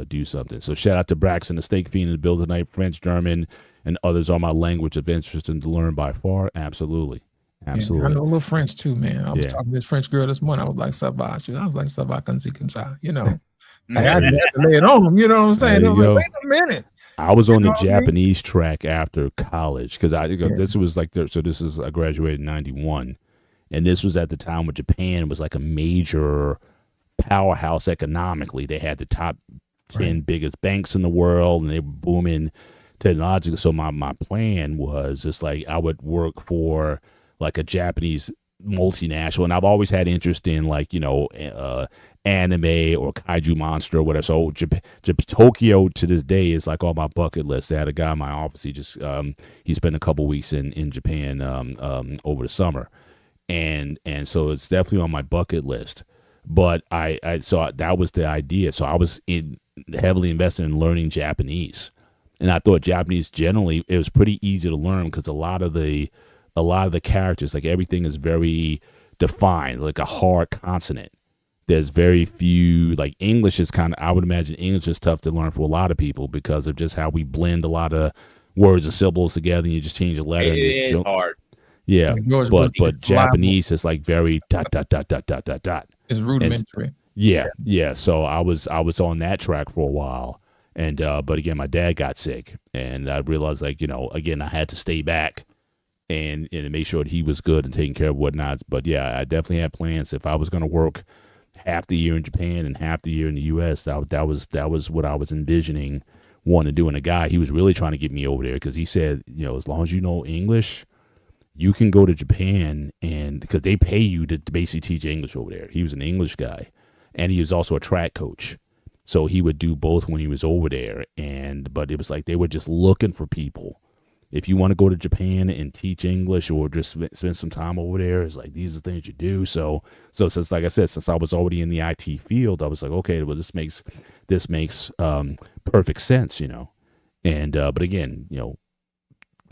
do something. So shout out to Braxton, the Steak Fiend in the build tonight. French, German, and others are my language of interest and to learn by far. Absolutely, Yeah, I absolutely. know a little French too, man. I was Yeah. talking to this French girl this morning. I was like, "Ça va?" I was like, "Ça va, comme ci, comme ça." I There had you, to lay it on them. You know what I'm saying? They you were like, go. "Wait a minute." I was You on the know what I mean? Japanese track after college because Yeah, this was like so this is I graduated in '91, and this was at the time when Japan was like a major powerhouse economically. They had the top 10 right, biggest banks in the world, and they were booming technologically. So my plan was just like I would work for like a Japanese multinational, and I've always had interest in like anime or kaiju monster or whatever. So Tokyo to this day is like on my bucket list. They had a guy in my office. He spent a couple weeks in Japan over the summer, and so it's definitely on my bucket list. But so that was the idea. So I was heavily invested in learning Japanese, and I thought Japanese generally it was pretty easy to learn because a lot of the characters, like everything is very defined, like a hard consonant. There's very few, like English is kind of, I would imagine English is tough to learn for a lot of people because of just how we blend a lot of words and syllables together, and you just change a letter. It And just is hard. yeah, yours was but syllable. Japanese is like very dot dot dot dot dot dot dot. It's rudimentary. Yeah. So I was on that track for a while, and but again, my dad got sick, and I realized like again I had to stay back and make sure that he was good and taking care of whatnot. But yeah, I definitely had plans. If I was going to work half the year in Japan and half the year in the U.S., that was what I was envisioning wanting to do. And the guy, he was really trying to get me over there because he said, as long as you know English, you can go to Japan, and because they pay you to basically teach English over there. He was an English guy, and he was also a track coach. So he would do both when he was over there. But it was like they were just looking for people. If you want to go to Japan and teach English or just spend some time over there, it's like these are the things you do. So since, like I said, since I was already in the IT field, I was like, okay, well, this makes perfect sense, And but again,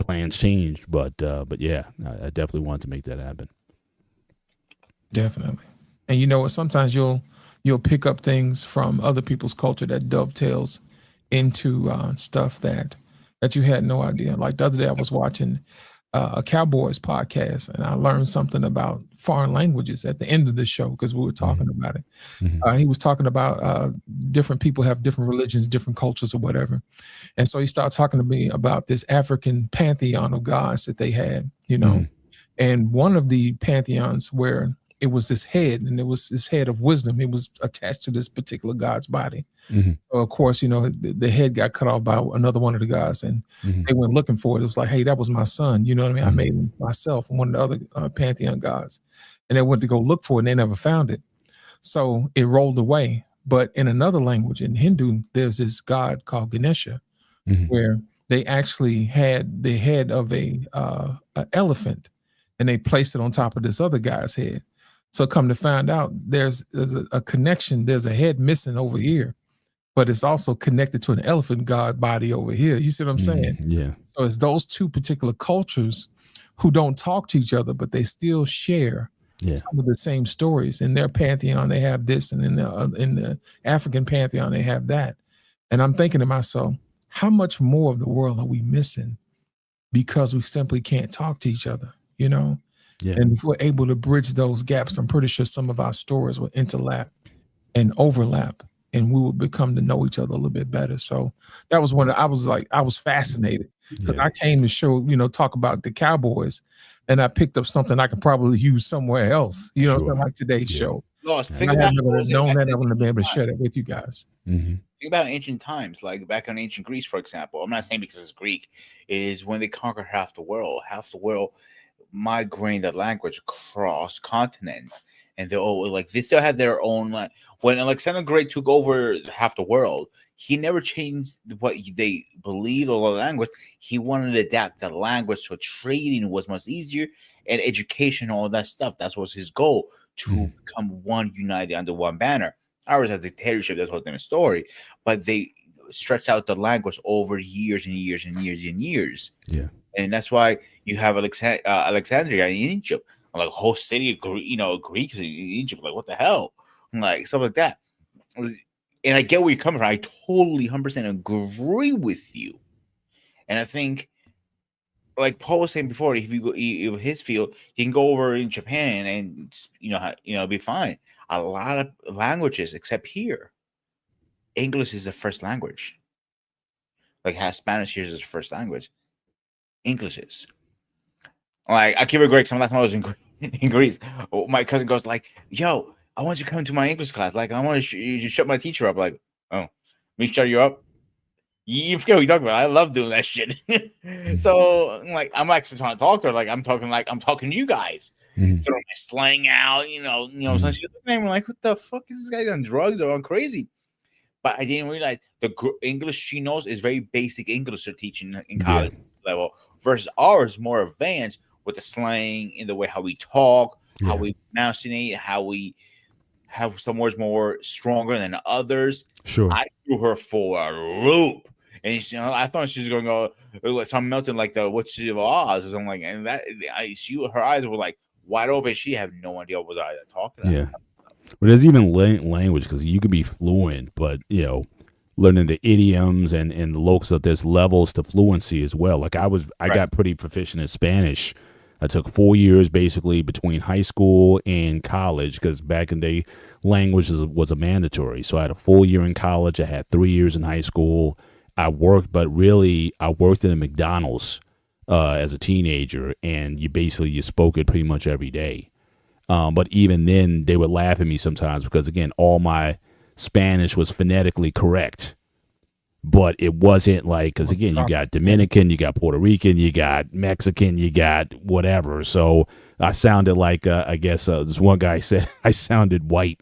plans changed, but yeah, I definitely wanted to make that happen. Definitely. And you know what? Sometimes you'll pick up things from other people's culture that dovetails into stuff that you had no idea. Like the other day, I was watching a Cowboys podcast, and I learned something about foreign languages at the end of the show because we were talking about it. He was talking about different people have different religions, different cultures, or whatever. And so he started talking to me about this African pantheon of gods that they had, and one of the pantheons where it was this head, and it was this head of wisdom. It was attached to this particular god's body. So of course, the head got cut off by another one of the gods, and they went looking for it. It was like, hey, that was my son. You know what I mean? I made him myself from one of the other pantheon gods, and they went to go look for it, and they never found it. So it rolled away. But in another language, in Hindu, there's this god called Ganesha, where they actually had the head of a elephant, and they placed it on top of this other guy's head. So come to find out, there's a connection. There's a head missing over here, but it's also connected to an elephant god body over here. You see what I'm saying? Yeah. So it's those two particular cultures who don't talk to each other, but they still share some of the same stories. In their pantheon, they have this, and in the African pantheon, they have that. And I'm thinking to myself, how much more of the world are we missing because we simply can't talk to each other? Yeah. And if we're able to bridge those gaps, I'm pretty sure some of our stories will interlap and overlap, and we will become to know each other a little bit better. So that was I was fascinated because I came to show, talk about the Cowboys, and I picked up something I could probably use somewhere else, something like today's show. Think I about never known that. I wouldn't have been able to share that with you guys. Think about ancient times, like back in ancient Greece, for example. I'm not saying because it's Greek, is when they conquered half the world. Half the world migrating the language across continents, and they still had their own language. When Alexander the Great took over half the world, he never changed what they believed or the language. He wanted to adapt the language so trading was much easier, and education, all that stuff. That was his goal, to become one, united under one banner. Ours a dictatorship, that's whole different story, but they stretched out the language over years and years and years and years. Yeah. And that's why you have Alexandria in Egypt, like a whole city of Greeks in Egypt. Like, what the hell? Like, stuff like that. And I get where you're coming from. I totally 100% agree with you. And I think, like Paul was saying before, if you go his field, he can go over in Japan and be fine. A lot of languages, except here, English is the first language. Like, how Spanish here is the first language. English is. Like, I keep it great. Some last time I was in Greece, my cousin goes like, "Yo, I want you to come to my English class. Like, I want to shut my teacher up." Like, oh, me shut you up? You forget what you're talking about. I love doing that shit. So, like, I'm actually trying to talk to her. Like, I'm talking to you guys. Throwing my slang out, So she's looking at me like, "What the fuck is this guy on drugs or on crazy?" But I didn't realize the English she knows is very basic English they're teaching in college level, versus ours more advanced with the slang in the way how we talk, how we pronunciate, how we have some words more stronger than others. Sure. I threw her for a loop. And I thought she was going to go some melting like the Witches of Oz or something like that. And her eyes were like wide open. She had no idea what was I talking about. Yeah. But there's even language, because you could be fluent, but learning the idioms and the locals, that there's levels to fluency as well. Like I got pretty proficient in Spanish. I took 4 years basically between high school and college, because back in the day, language was a mandatory. So I had a full year in college. I had 3 years in high school. I worked in a McDonald's as a teenager, and you spoke it pretty much every day. But even then, they would laugh at me sometimes because, again, all my Spanish was phonetically correct, but it wasn't like, because again, you got Dominican, you got Puerto Rican, you got Mexican, you got whatever. So I sounded like, I guess this one guy said I sounded white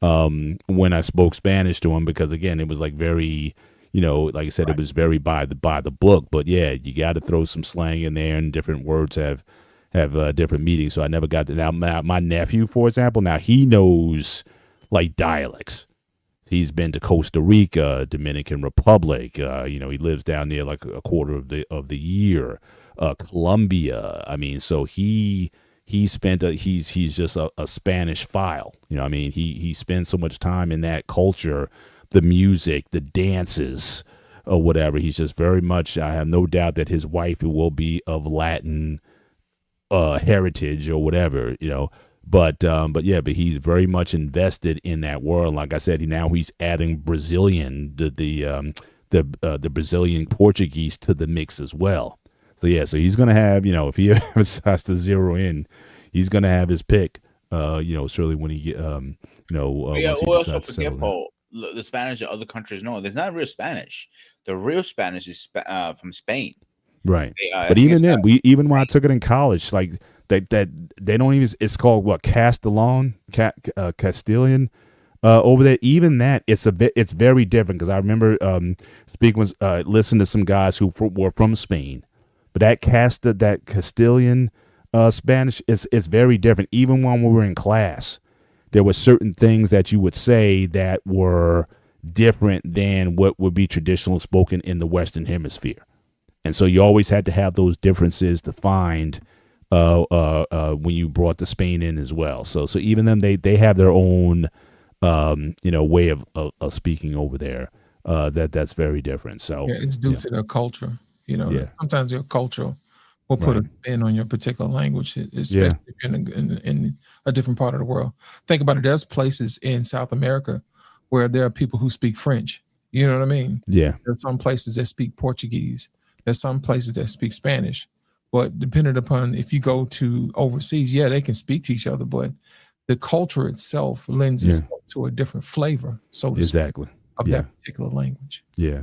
when I spoke Spanish to him, because again, it was like very, like I said, it was very by the book. But yeah, you got to throw some slang in there, and different words have different meanings. So I never got to. Now my nephew, for example, now he knows like dialects. He's been to Costa Rica, Dominican Republic. He lives down there like a quarter of the year. Colombia. I mean, so he's just a Spanish file. I mean, he spends so much time in that culture, the music, the dances, or whatever. He's just very much. I have no doubt that his wife will be of Latin heritage or whatever. But he's very much invested in that world. Like I said, he's adding Brazilian, the Brazilian Portuguese to the mix as well. So yeah, so he's gonna have, if he ever decides to zero in, he's gonna have his pick. Surely when he get, Yeah, once he we also decides to forget, settle down. Paul, the Spanish that other countries know. There's not real Spanish. The real Spanish is from Spain. Right. I But think even it's then, even when I took it in college, like that they don't even. It's called what, Castilian. Over there, even that it's very different, because I remember speaking with listening to some guys who were from Spain, but that Castilian Spanish is very different. Even when we were in class, there were certain things that you would say that were different than what would be traditional spoken in the Western Hemisphere. And so you always had to have those differences to find when you brought the Spain in as well. So even them, they have their own way of speaking over there that's very different. So Yeah, it's due to their culture. Yeah. Sometimes your culture will put a Right. spin on your particular language, especially Yeah. if you're in a different part of the world. Think about it. There's places in South America where there are people who speak French. You know what I mean? Yeah. There's some places that speak Portuguese. There's some places that speak Spanish. But depending upon if you go to overseas, yeah, they can speak to each other, but the culture itself lends itself to a different flavor, so to speak, Exactly. of Yeah. that particular language. Yeah.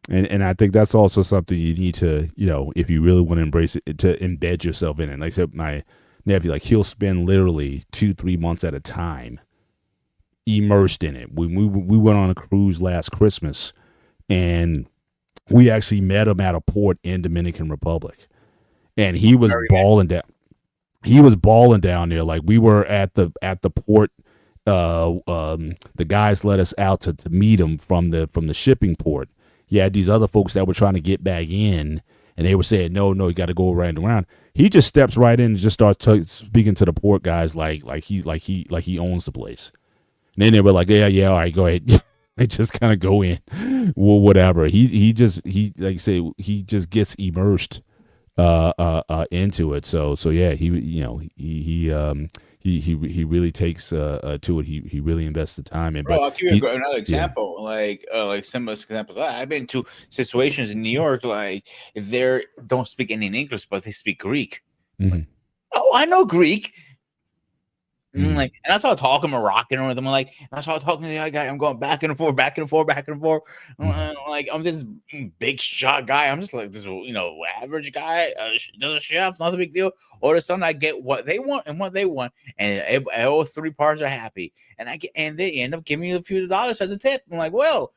And I think that's also something you need to, if you really want to embrace it, to embed yourself in it. Like I said, my nephew, like he'll spend literally 2-3 months at a time immersed in it. We went on a cruise last Christmas, and we actually met him at a port in Dominican Republic, and he was balling down. He was balling down there. Like we were at the port. The guys let us out to meet him from the shipping port. He had these other folks that were trying to get back in, and they were saying, no, you got to go right around. He just steps right in and just starts speaking to the port guys like he owns the place. And then they were like, yeah, all right, go ahead. They just kind of go in, well, whatever. He like I say, he just gets immersed into it. So yeah, he really takes to it. He really invests the time in. Bro, But I'll give you another example. Like similar examples. I've been to situations in New York, like they don't speak any English, but they speak Greek. Mhm. Oh, I know Greek. And Mhm. like, and I started talking Moroccan with them. Like, and I started talking to the other guy. I'm going back and forth, back and forth, back and forth. Like, I'm this big shot guy. I'm just like this, average guy. Does a chef, not a big deal. All of a sudden, I get what they want and what they want, and all three parts are happy. And they end up giving me a few dollars as a tip. I'm like, well,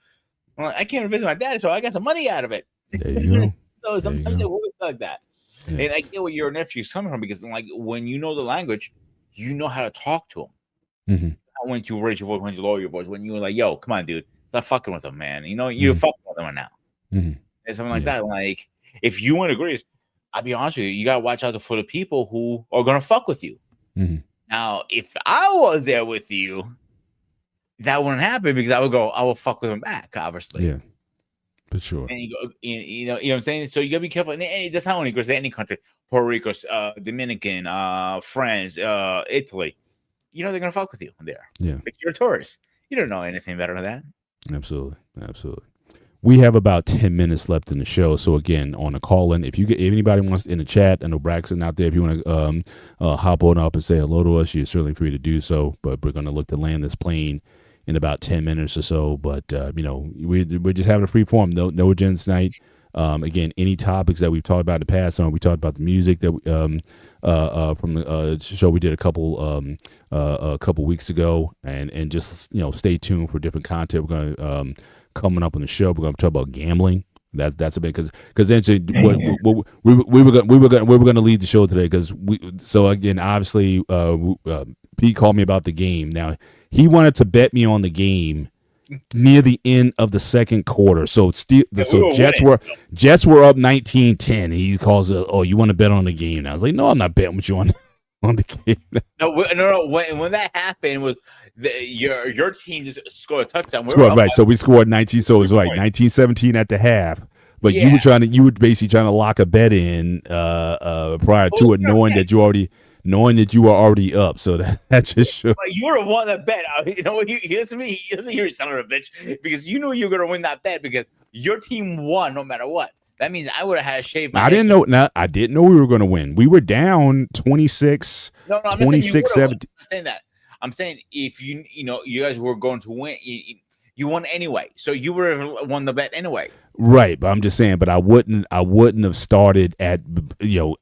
I can't visit my dad, so I got some money out of it. There you go. So sometimes go. it works like that. Yeah. And I get where your nephew's coming from, because like when you know the language, you know how to talk to him. Mhm. When you raise your voice, when you lower your voice, when you're like, yo, come on, dude, stop fucking with him, man. You're fucking with him now. Mhm. And something like Yeah. that. Like, if you want to agree, I'll be honest with you, you gotta watch out for the people who are gonna fuck with you. Mhm. Now, if I was there with you, that wouldn't happen, because I will fuck with him back, obviously. Yeah. For sure. And you go, you know what I'm saying? So you gotta be careful. And that's not only goes to any country, Puerto Rico, Dominican, France, Italy. They're gonna fuck with you there. Yeah. But you're a tourist. You don't know anything better than that. Absolutely. we have about 10 minutes left in the show. So again, on the call in, if anybody wants in the chat, I know Braxton out there, if you want to hop on up and say hello to us, you're certainly free to do so. But we're going to look to land this plane in about 10 minutes or so. But we're just having a free form, no agenda tonight. Again, any topics that we've talked about in the past, we talked about the music that from the show we did a couple weeks ago, and just stay tuned for different content. We're going to coming up on the show. We're going to talk about gambling. That's a bit because then we were going to lead the show today so again, obviously Pete called me about the game. Now he wanted to bet me on the game near the end of the second quarter. So Jets were up 19-10. He calls it, "Oh, you want to bet on the game?" And I was like, "No, I'm not betting with you on the game." No. When that happened, was your team just scored a touchdown. Right. So we scored 19. So it was like 19-17 at the half. But you were basically trying to lock a bet in prior to it, knowing that you were already up. So that just shows. But you were the one that bet. He doesn't hear you, son of a bitch, because you knew you were going to win that bet because your team won no matter what. That means I would have had a shave. I didn't know we were going to win. We were down 26. No, 26, 17. I'm saying that. I'm saying if you guys were going to win, you won anyway. So you would have won the bet anyway. Right, but I'm just saying. But I wouldn't have started at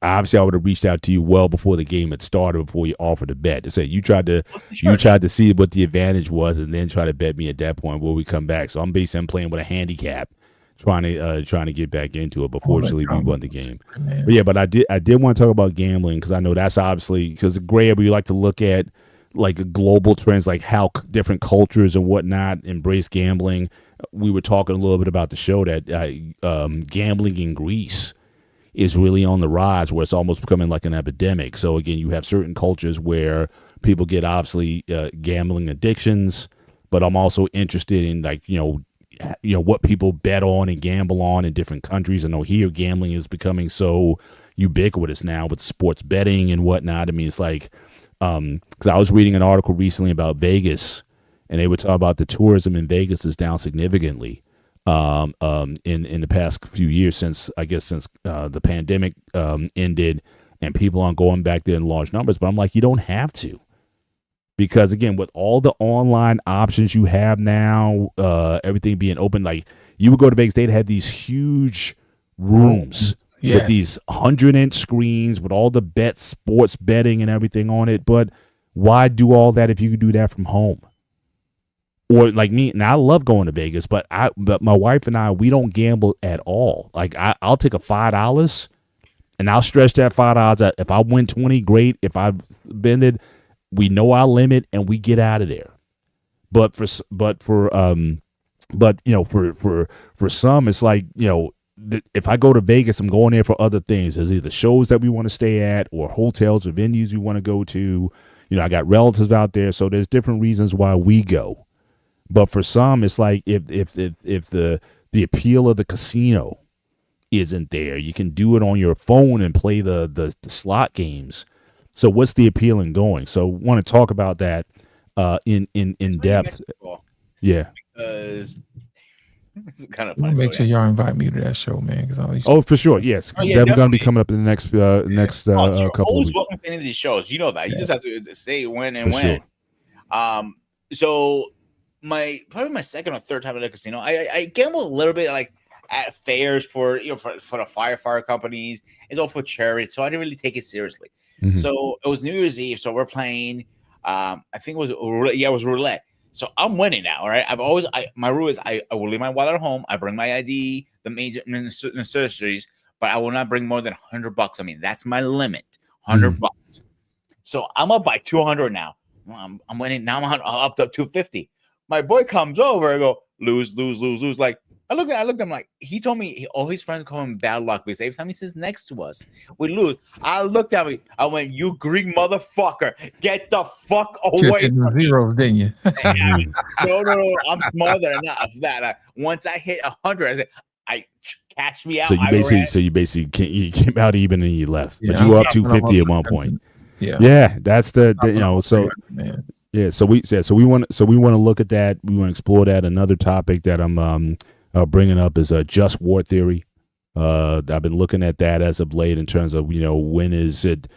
obviously I would have reached out to you well before the game had started, before you offered a bet. To say you tried to see what the advantage was, and then try to bet me at that point where we come back. So I'm playing with a handicap, trying to get back into it. But fortunately, we won the game. But I did want to talk about gambling because I know that's obviously because Greg, we like to look at like global trends, like how different cultures and whatnot embrace gambling. We were talking a little bit about the show that gambling in Greece is really on the rise, where it's almost becoming like an epidemic. So again, you have certain cultures where people get obviously gambling addictions, but I'm also interested in what people bet on and gamble on in different countries. I know here gambling is becoming so ubiquitous now with sports betting and whatnot. I mean, it's like because I was reading an article recently about Vegas, and they were talking about the tourism in Vegas is down significantly in the past few years since the pandemic ended, and people aren't going back there in large numbers. But I'm like, you don't have to, because again, with all the online options you have now, everything being open, like you would go to Vegas, they'd have these huge rooms. Yeah. With these 100-inch screens with all the sports betting and everything on it. But why do all that if you could do that from home? Or like me, and I love going to Vegas, but my wife and I, we don't gamble at all. Like I'll take a $5 and I'll stretch that $5 out. If I win 20, great. If I bend it, we know our limit and we get out of there. But for some, it's like, if I go to Vegas, I'm going there for other things. There's either shows that we want to stay at or hotels or venues we want to go to. I got relatives out there, so there's different reasons why we go. But for some, it's like if the appeal of the casino isn't there, you can do it on your phone and play the slot games. So what's the appeal in going? So want to talk about that in depth. Yeah. Because it's kind of funny. Make sure y'all invite me to that show, man. For sure, yes. We're going to be coming up in the next couple of always weeks. Welcome to any of these shows. You know that. You just have to say when and For when. Sure. So probably my second or third time at a casino. I gamble a little bit like at fairs for the firefighter companies. It's all for charity, so I didn't really take it seriously. Mm-hmm. So it was New Year's Eve, so we're playing. I think it was roulette. So I'm winning now, right? My rule is I will leave my wallet at home. I bring my ID, the major necessities, but I will not bring more than $100. I mean, that's my limit, $100. So I'm up by 200 now. I'm winning now. I'm up to 250. My boy comes over. I go lose. Like I looked at him like he told me all his friends call him bad luck because every time he sits next to us, we lose. I looked at me. I went, "You Greek motherfucker, get the fuck away!" From zeros, didn't you? No. I'm smarter than that. Once I hit 100, I said, "I cash me out." So you basically you came out even and you left, but you were up 250 at one point. Yeah. That's the so. Yeah, so we want to look at that. We want to explore that. Another topic that I'm bringing up is a just war theory. I've been looking at that as of late in terms of, when is it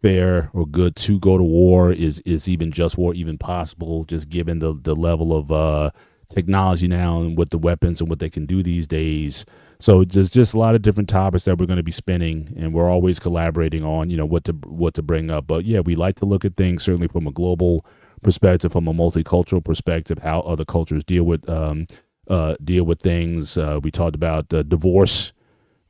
fair or good to go to war? Is even just war even possible, just given the level of technology now and with the weapons and what they can do these days? So there's just a lot of different topics that we're going to be spinning, and we're always collaborating on, what to bring up. But yeah, we like to look at things certainly from a global perspective, from a multicultural perspective, how other cultures deal with things. We talked about divorce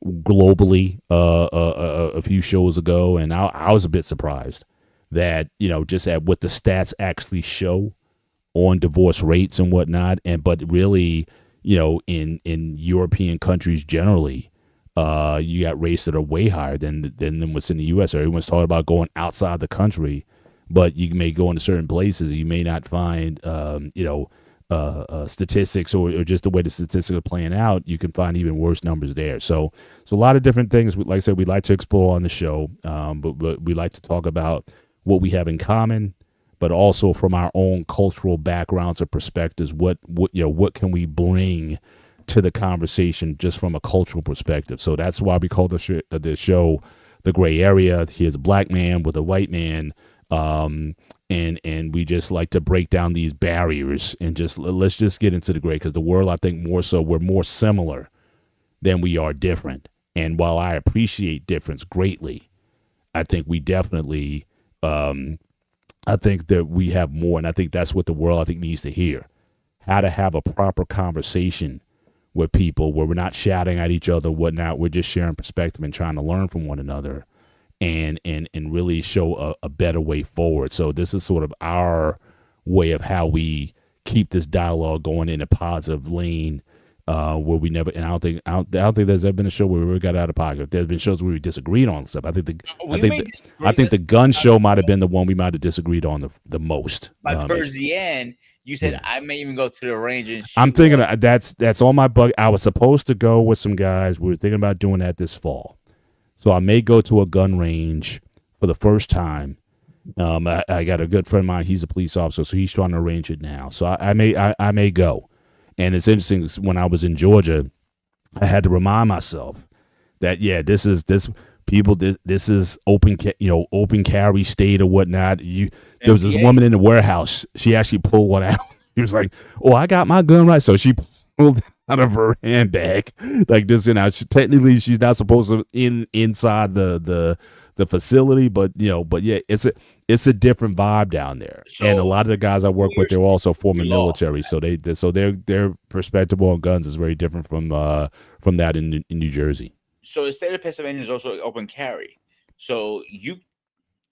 globally a few shows ago, and I was a bit surprised that just at what the stats actually show on divorce rates and whatnot, but really in European countries generally, you got rates that are way higher than what's in the U.S. Everyone's talking about going outside the country, but you may go into certain places, you may not find statistics or just the way the statistics are playing out. You can find even worse numbers there. So a lot of different things. Like I said, we like to explore on the show, but we like to talk about what we have in common, but also from our own cultural backgrounds or perspectives. What can we bring to the conversation just from a cultural perspective? So that's why we call the show The Gray Area. Here's a black man with a white man. And we just like to break down these barriers and let's just get into the gray, because the world, I think more so, we're more similar than we are different. And while I appreciate difference greatly, I think we definitely, I think that we have more, and I think that's what the world, I think, needs to hear. How to have a proper conversation with people where we're not shouting at each other, whatnot. We're just sharing perspective and trying to learn from one another and really show a better way forward. So this is sort of our way of how we keep this dialogue going in a positive lane, where we never, and I don't think there's ever been a show where we got out of pocket. There's been shows where we disagreed on stuff. I think the gun show might have been the one we might have disagreed on the most. But towards the end, you said I may even go to the range and shoot. I'm thinking that's on my bug. I was supposed to go with some guys. We were thinking about doing that this fall. So I may go to a gun range for the first time. I got a good friend of mine. He's a police officer, so he's trying to arrange it now. So I may go. And it's interesting, when I was in Georgia, I had to remind myself that this is open carry state or whatnot. There was this woman in the warehouse. She actually pulled one out. She was like, "Oh, I got my gun right." So she pulled out of her handbag like this. Technically she's not supposed to inside the facility, but it's a different vibe down there. So, and a lot of the guys I work with, they're also former military, so their perspective on guns is very different from that in New Jersey. So the state of Pennsylvania is also open carry. So it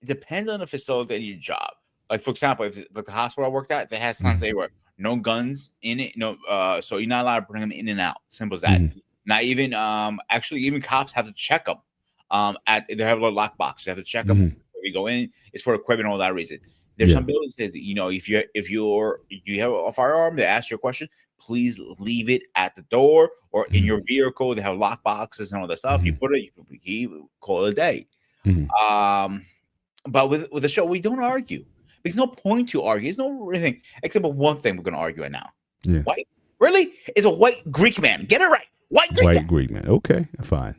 depends on the facility and your job. Like, for example, if the hospital I worked at, they had signs everywhere. No guns in it. No, so you're not allowed to bring them in and out. Simple as that. Not even actually, even cops have to check them. They have a little lockbox. They have to check them before you go in. It's for equipment, all that reason. There's some buildings that if you have a firearm, they ask you a question. Please leave it at the door or in your vehicle. They have lock boxes and all that stuff. You put it, you call it a day. But with the show, we don't argue. There's no point to argue. There's no anything except for one thing we're going to argue right now. Yeah. White? Really? It's a white Greek man. Get it right. White Greek man. Okay, fine.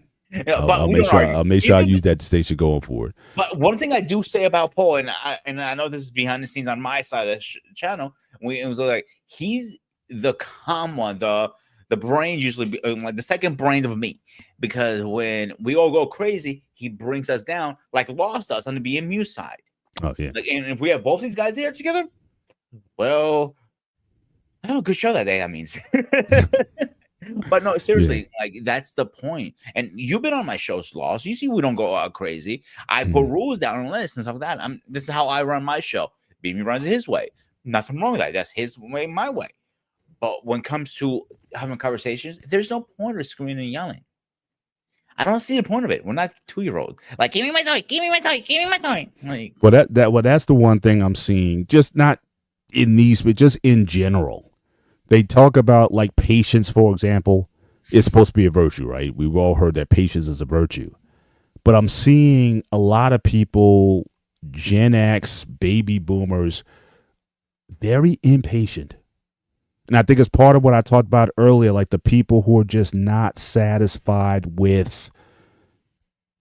I'll make sure I use that distinction going forward. But one thing I do say about Paul, and I know this is behind the scenes on my side of the channel, it was like he's the calm one, the brain usually like the second brain of me, because when we all go crazy, he brings us down like Lost does on the BMU side. Oh yeah. And if we have both these guys there together, well, I have a good show that day. That means. But no, seriously, like that's the point. And you've been on my shows, Lost. You see, we don't go out crazy. I put rules down on lists and stuff like that. This is how I run my show. BB runs it his way. Nothing wrong with that. That's his way, my way. But when it comes to having conversations, there's no point of screaming and yelling. I don't see the point of it. We're not 2-year-olds. Like, give me my toy, give me my toy, give me my toy. Like, that's the one thing I'm seeing, just not in these, but just in general. They talk about like patience, for example. It's supposed to be a virtue, right? We've all heard that patience is a virtue. But I'm seeing a lot of people, Gen X, baby boomers, very impatient. And I think it's part of what I talked about earlier, like the people who are just not satisfied with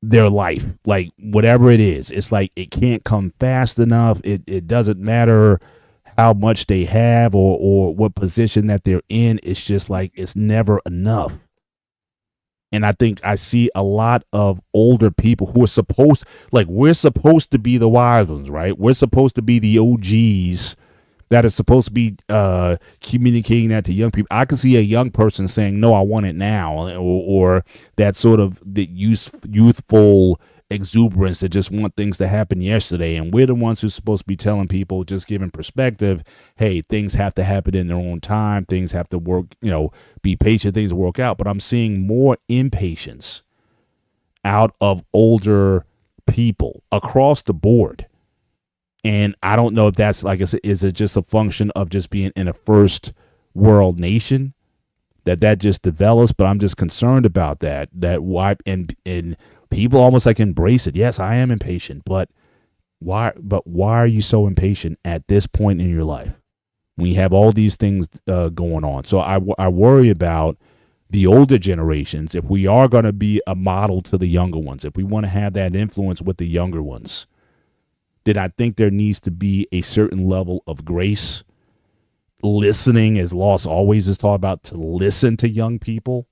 their life, like whatever it is. It's like it can't come fast enough. It doesn't matter how much they have or what position that they're in. It's just like it's never enough. And I think I see a lot of older people who are we're supposed to be the wise ones, right? We're supposed to be the OGs that is supposed to be communicating that to young people. I can see a young person saying, "No, I want it now," or that sort of the youthful exuberance that just want things to happen yesterday. And we're the ones who's supposed to be telling people, just giving perspective, hey, things have to happen in their own time. Things have to work, be patient, things work out. But I'm seeing more impatience out of older people across the board. And I don't know if that's, like I said, is it just a function of just being in a first world nation that just develops? But I'm just concerned about that why, and people almost like embrace it. Yes, I am impatient, but why are you so impatient at this point in your life when you have all these things going on? So I worry about the older generations. If we are going to be a model to the younger ones, if we want to have that influence with the younger ones, then I think there needs to be a certain level of grace, listening, as Lost always is taught about, to listen to young people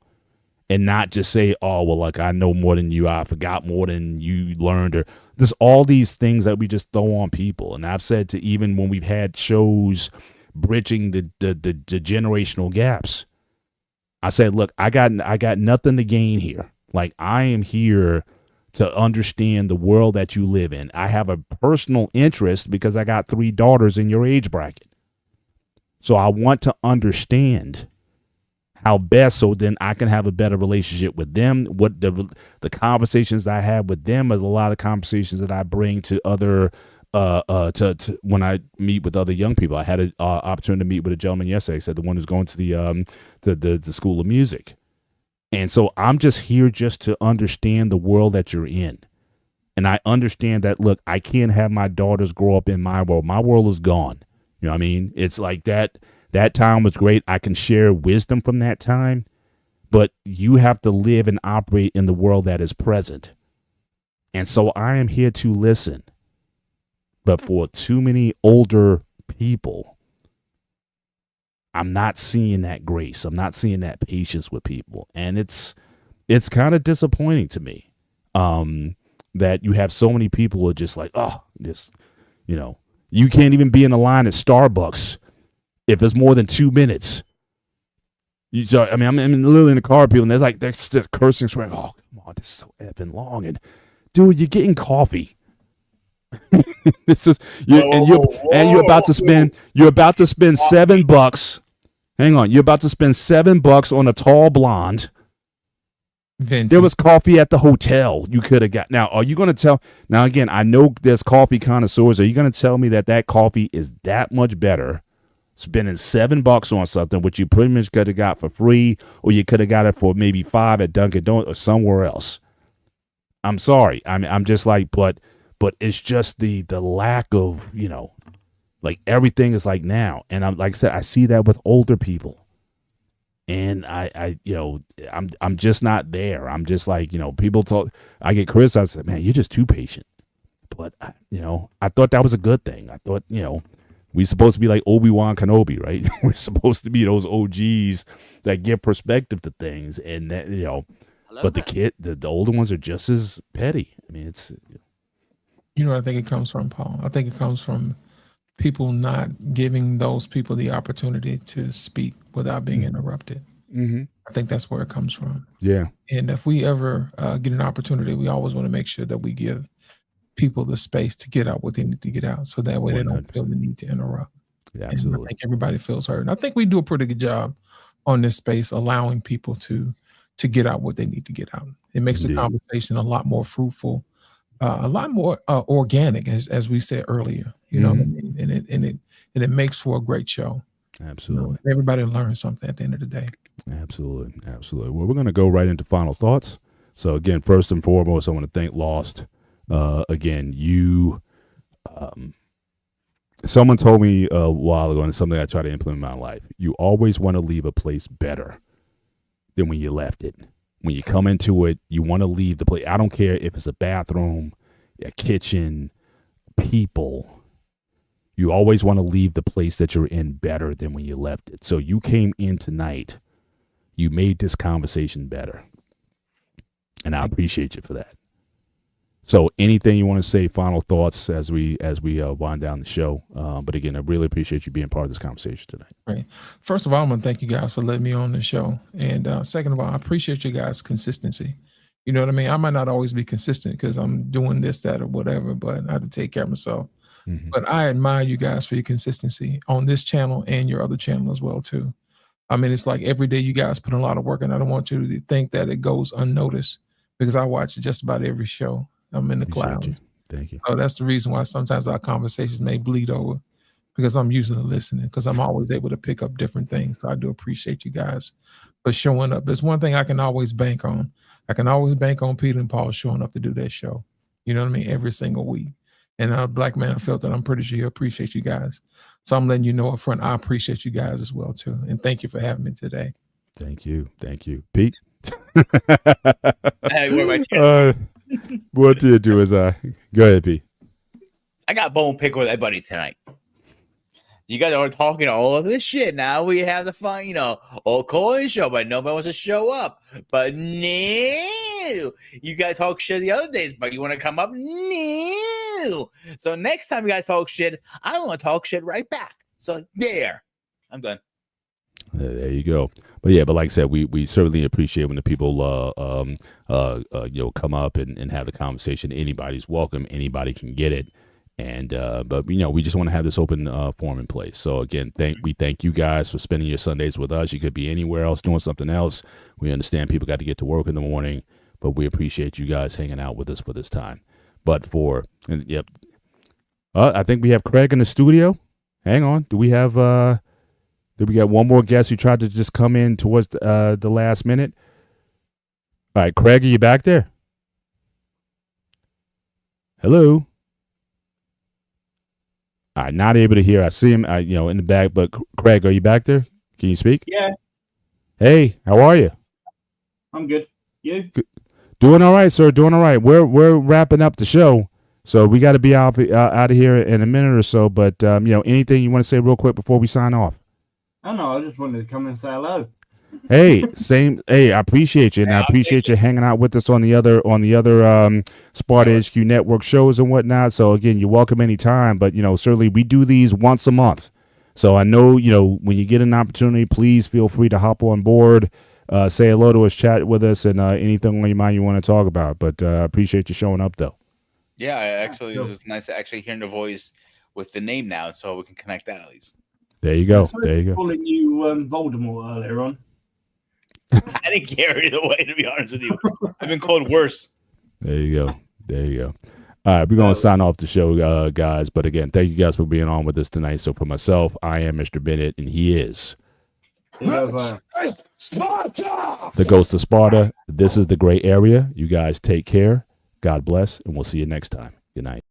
and not just say, oh, well, like I know more than you, I forgot more than you learned, or there's all these things that we just throw on people. And I've said to, even when we've had shows bridging the generational gaps, I said, look, I got nothing to gain here. Like, I am here to understand the world that you live in. I have a personal interest because I got 3 daughters in your age bracket. So I want to understand how best, so then I can have a better relationship with them. What the conversations I have with them is a lot of conversations that I bring to other to when I meet with other young people. I had an opportunity to meet with a gentleman yesterday. I said, the one who's going to the School of Music. And so I'm just here just to understand the world that you're in. And I understand that, look, I can't have my daughters grow up in my world. My world is gone. You know what I mean? It's like that time was great. I can share wisdom from that time, but you have to live and operate in the world that is present. And so I am here to listen. But for too many older people, I'm not seeing that grace. I'm not seeing that patience with people. And it's kind of disappointing to me that you have so many people who are just like, oh, this, you can't even be in a line at Starbucks if it's more than 2 minutes. I'm literally in the car, people, and they're just cursing, swearing, oh, come on, this is so effing long. And dude, you're getting coffee. This is you're about to spend $7. Hang on, you're about to spend $7 on a tall blonde. Vintage. There was coffee at the hotel you could have got. Now, are you going to tell? Now, again, I know there's coffee connoisseurs. Are you going to tell me that coffee is that much better? Spending $7 on something which you pretty much could have got for free, or you could have got it for maybe $5 at Dunkin' Donuts or somewhere else. I'm sorry. I'm just like, but it's just the lack of, like everything is like now. And I'm, like I said, I see that with older people. And I'm just not there. I'm just like, people talk, I get criticized, man, you're just too patient. But I thought that was a good thing. I thought, we're supposed to be like Obi-Wan Kenobi, right? We're supposed to be those OGs that give perspective to things. And that, but the older ones are just as petty. I mean, it's, I think it comes from, Paul. I think it comes from people not giving those people the opportunity to speak without being interrupted. mm-hmm. I think that's where it comes from. Yeah. And if we ever get an opportunity, we always want to make sure that we give people the space to get out what they need to get out, so that way 100%. They don't feel the need to interrupt. Yeah, absolutely. And I think everybody feels heard. And I think we do a pretty good job on this space, allowing people to get out what they need to get out. It makes the conversation a lot more fruitful, a lot more organic, as we said earlier. You know what I mean? And it makes for a great show. Absolutely. Everybody learns something at the end of the day. Absolutely. Well, we're going to go right into final thoughts. So again, first and foremost, I want to thank Lost. Again, you Someone told me a while ago, and it's something I try to implement in my life. You always want to leave a place better than when you left it. When you come into it, you want to leave the place. I don't care if it's a bathroom, a kitchen, people. You always want to leave the place that you're in better than when you left it. So you came in tonight. You made this conversation better. And I appreciate you for that. So anything you want to say, final thoughts as we wind down the show. But again, I really appreciate you being part of this conversation tonight. Right. First of all, I'm going to thank you guys for letting me on the show. And second of all, I appreciate you guys' consistency. You know what I mean? I might not always be consistent because I'm doing this, that, or whatever, but I have to take care of myself. Mm-hmm. But I admire you guys for your consistency on this channel and your other channel as well, too. I mean, it's like every day you guys put in a lot of work, and I don't want you to think that it goes unnoticed because I watch just about every show. I'm in the clouds. Thank you. So that's the reason why sometimes our conversations may bleed over because I'm usually listening because I'm always able to pick up different things. So I do appreciate you guys for showing up. There's one thing I can always bank on. I can always bank on Peter and Paul showing up to do their show. You know what I mean? Every single week. And Black Man Filter, I'm pretty sure you appreciate you guys. So I'm letting you know up front, I appreciate you guys as well, too. And thank you for having me today. Thank you. Thank you. Pete? What do you do is go ahead, Pete. I got bone pick with everybody tonight. You guys are talking all of this shit. Now we have the fun, old coin show, but nobody wants to show up. But no, you guys talk shit the other days, but you want to come up? No. So next time you guys talk shit, I want to talk shit right back. So there, I'm done. There you go. But yeah, but like I said, we certainly appreciate when the people come up and have the conversation. Anybody's welcome. Anybody can get it. And but we just want to have this open forum in place. So again, we thank you guys for spending your Sundays with us. You could be anywhere else doing something else. We understand people got to get to work in the morning, but we appreciate you guys hanging out with us for this time. But I think we have Craig in the studio. Hang on, do we got one more guest who tried to just come in towards the last minute? All right, Craig, are you back there? Hello. All right, not able to hear. I see him, in the back. But Craig, are you back there? Can you speak? Yeah. Hey, how are you? I'm good. You? Good. Doing all right, sir. Doing all right. We're wrapping up the show, so we got to be out of here in a minute or so. But anything you want to say real quick before we sign off? I know. I just wanted to come and say hello. Hey, same. Hey, I appreciate you, and I appreciate you hanging out with us on the other Sparta HQ Network shows and whatnot. So again, you're welcome anytime. But certainly we do these once a month. So I know when you get an opportunity, please feel free to hop on board, say hello to us, chat with us, and anything on your mind you want to talk about. But I appreciate you showing up, though. Yeah, it was nice to actually hearing the voice with the name now, so we can connect that at least. There you go. There you go. Calling you Voldemort earlier on. I didn't care either way, to be honest with you. I've been called worse. There you go. There you go. All right, we're going to sign off the show, guys. But again, thank you guys for being on with us tonight. So for myself, I am Mr. Bennett, and he is Sparta! the Ghost of Sparta. This is the Gray Area. You guys take care. God bless, and we'll see you next time. Good night.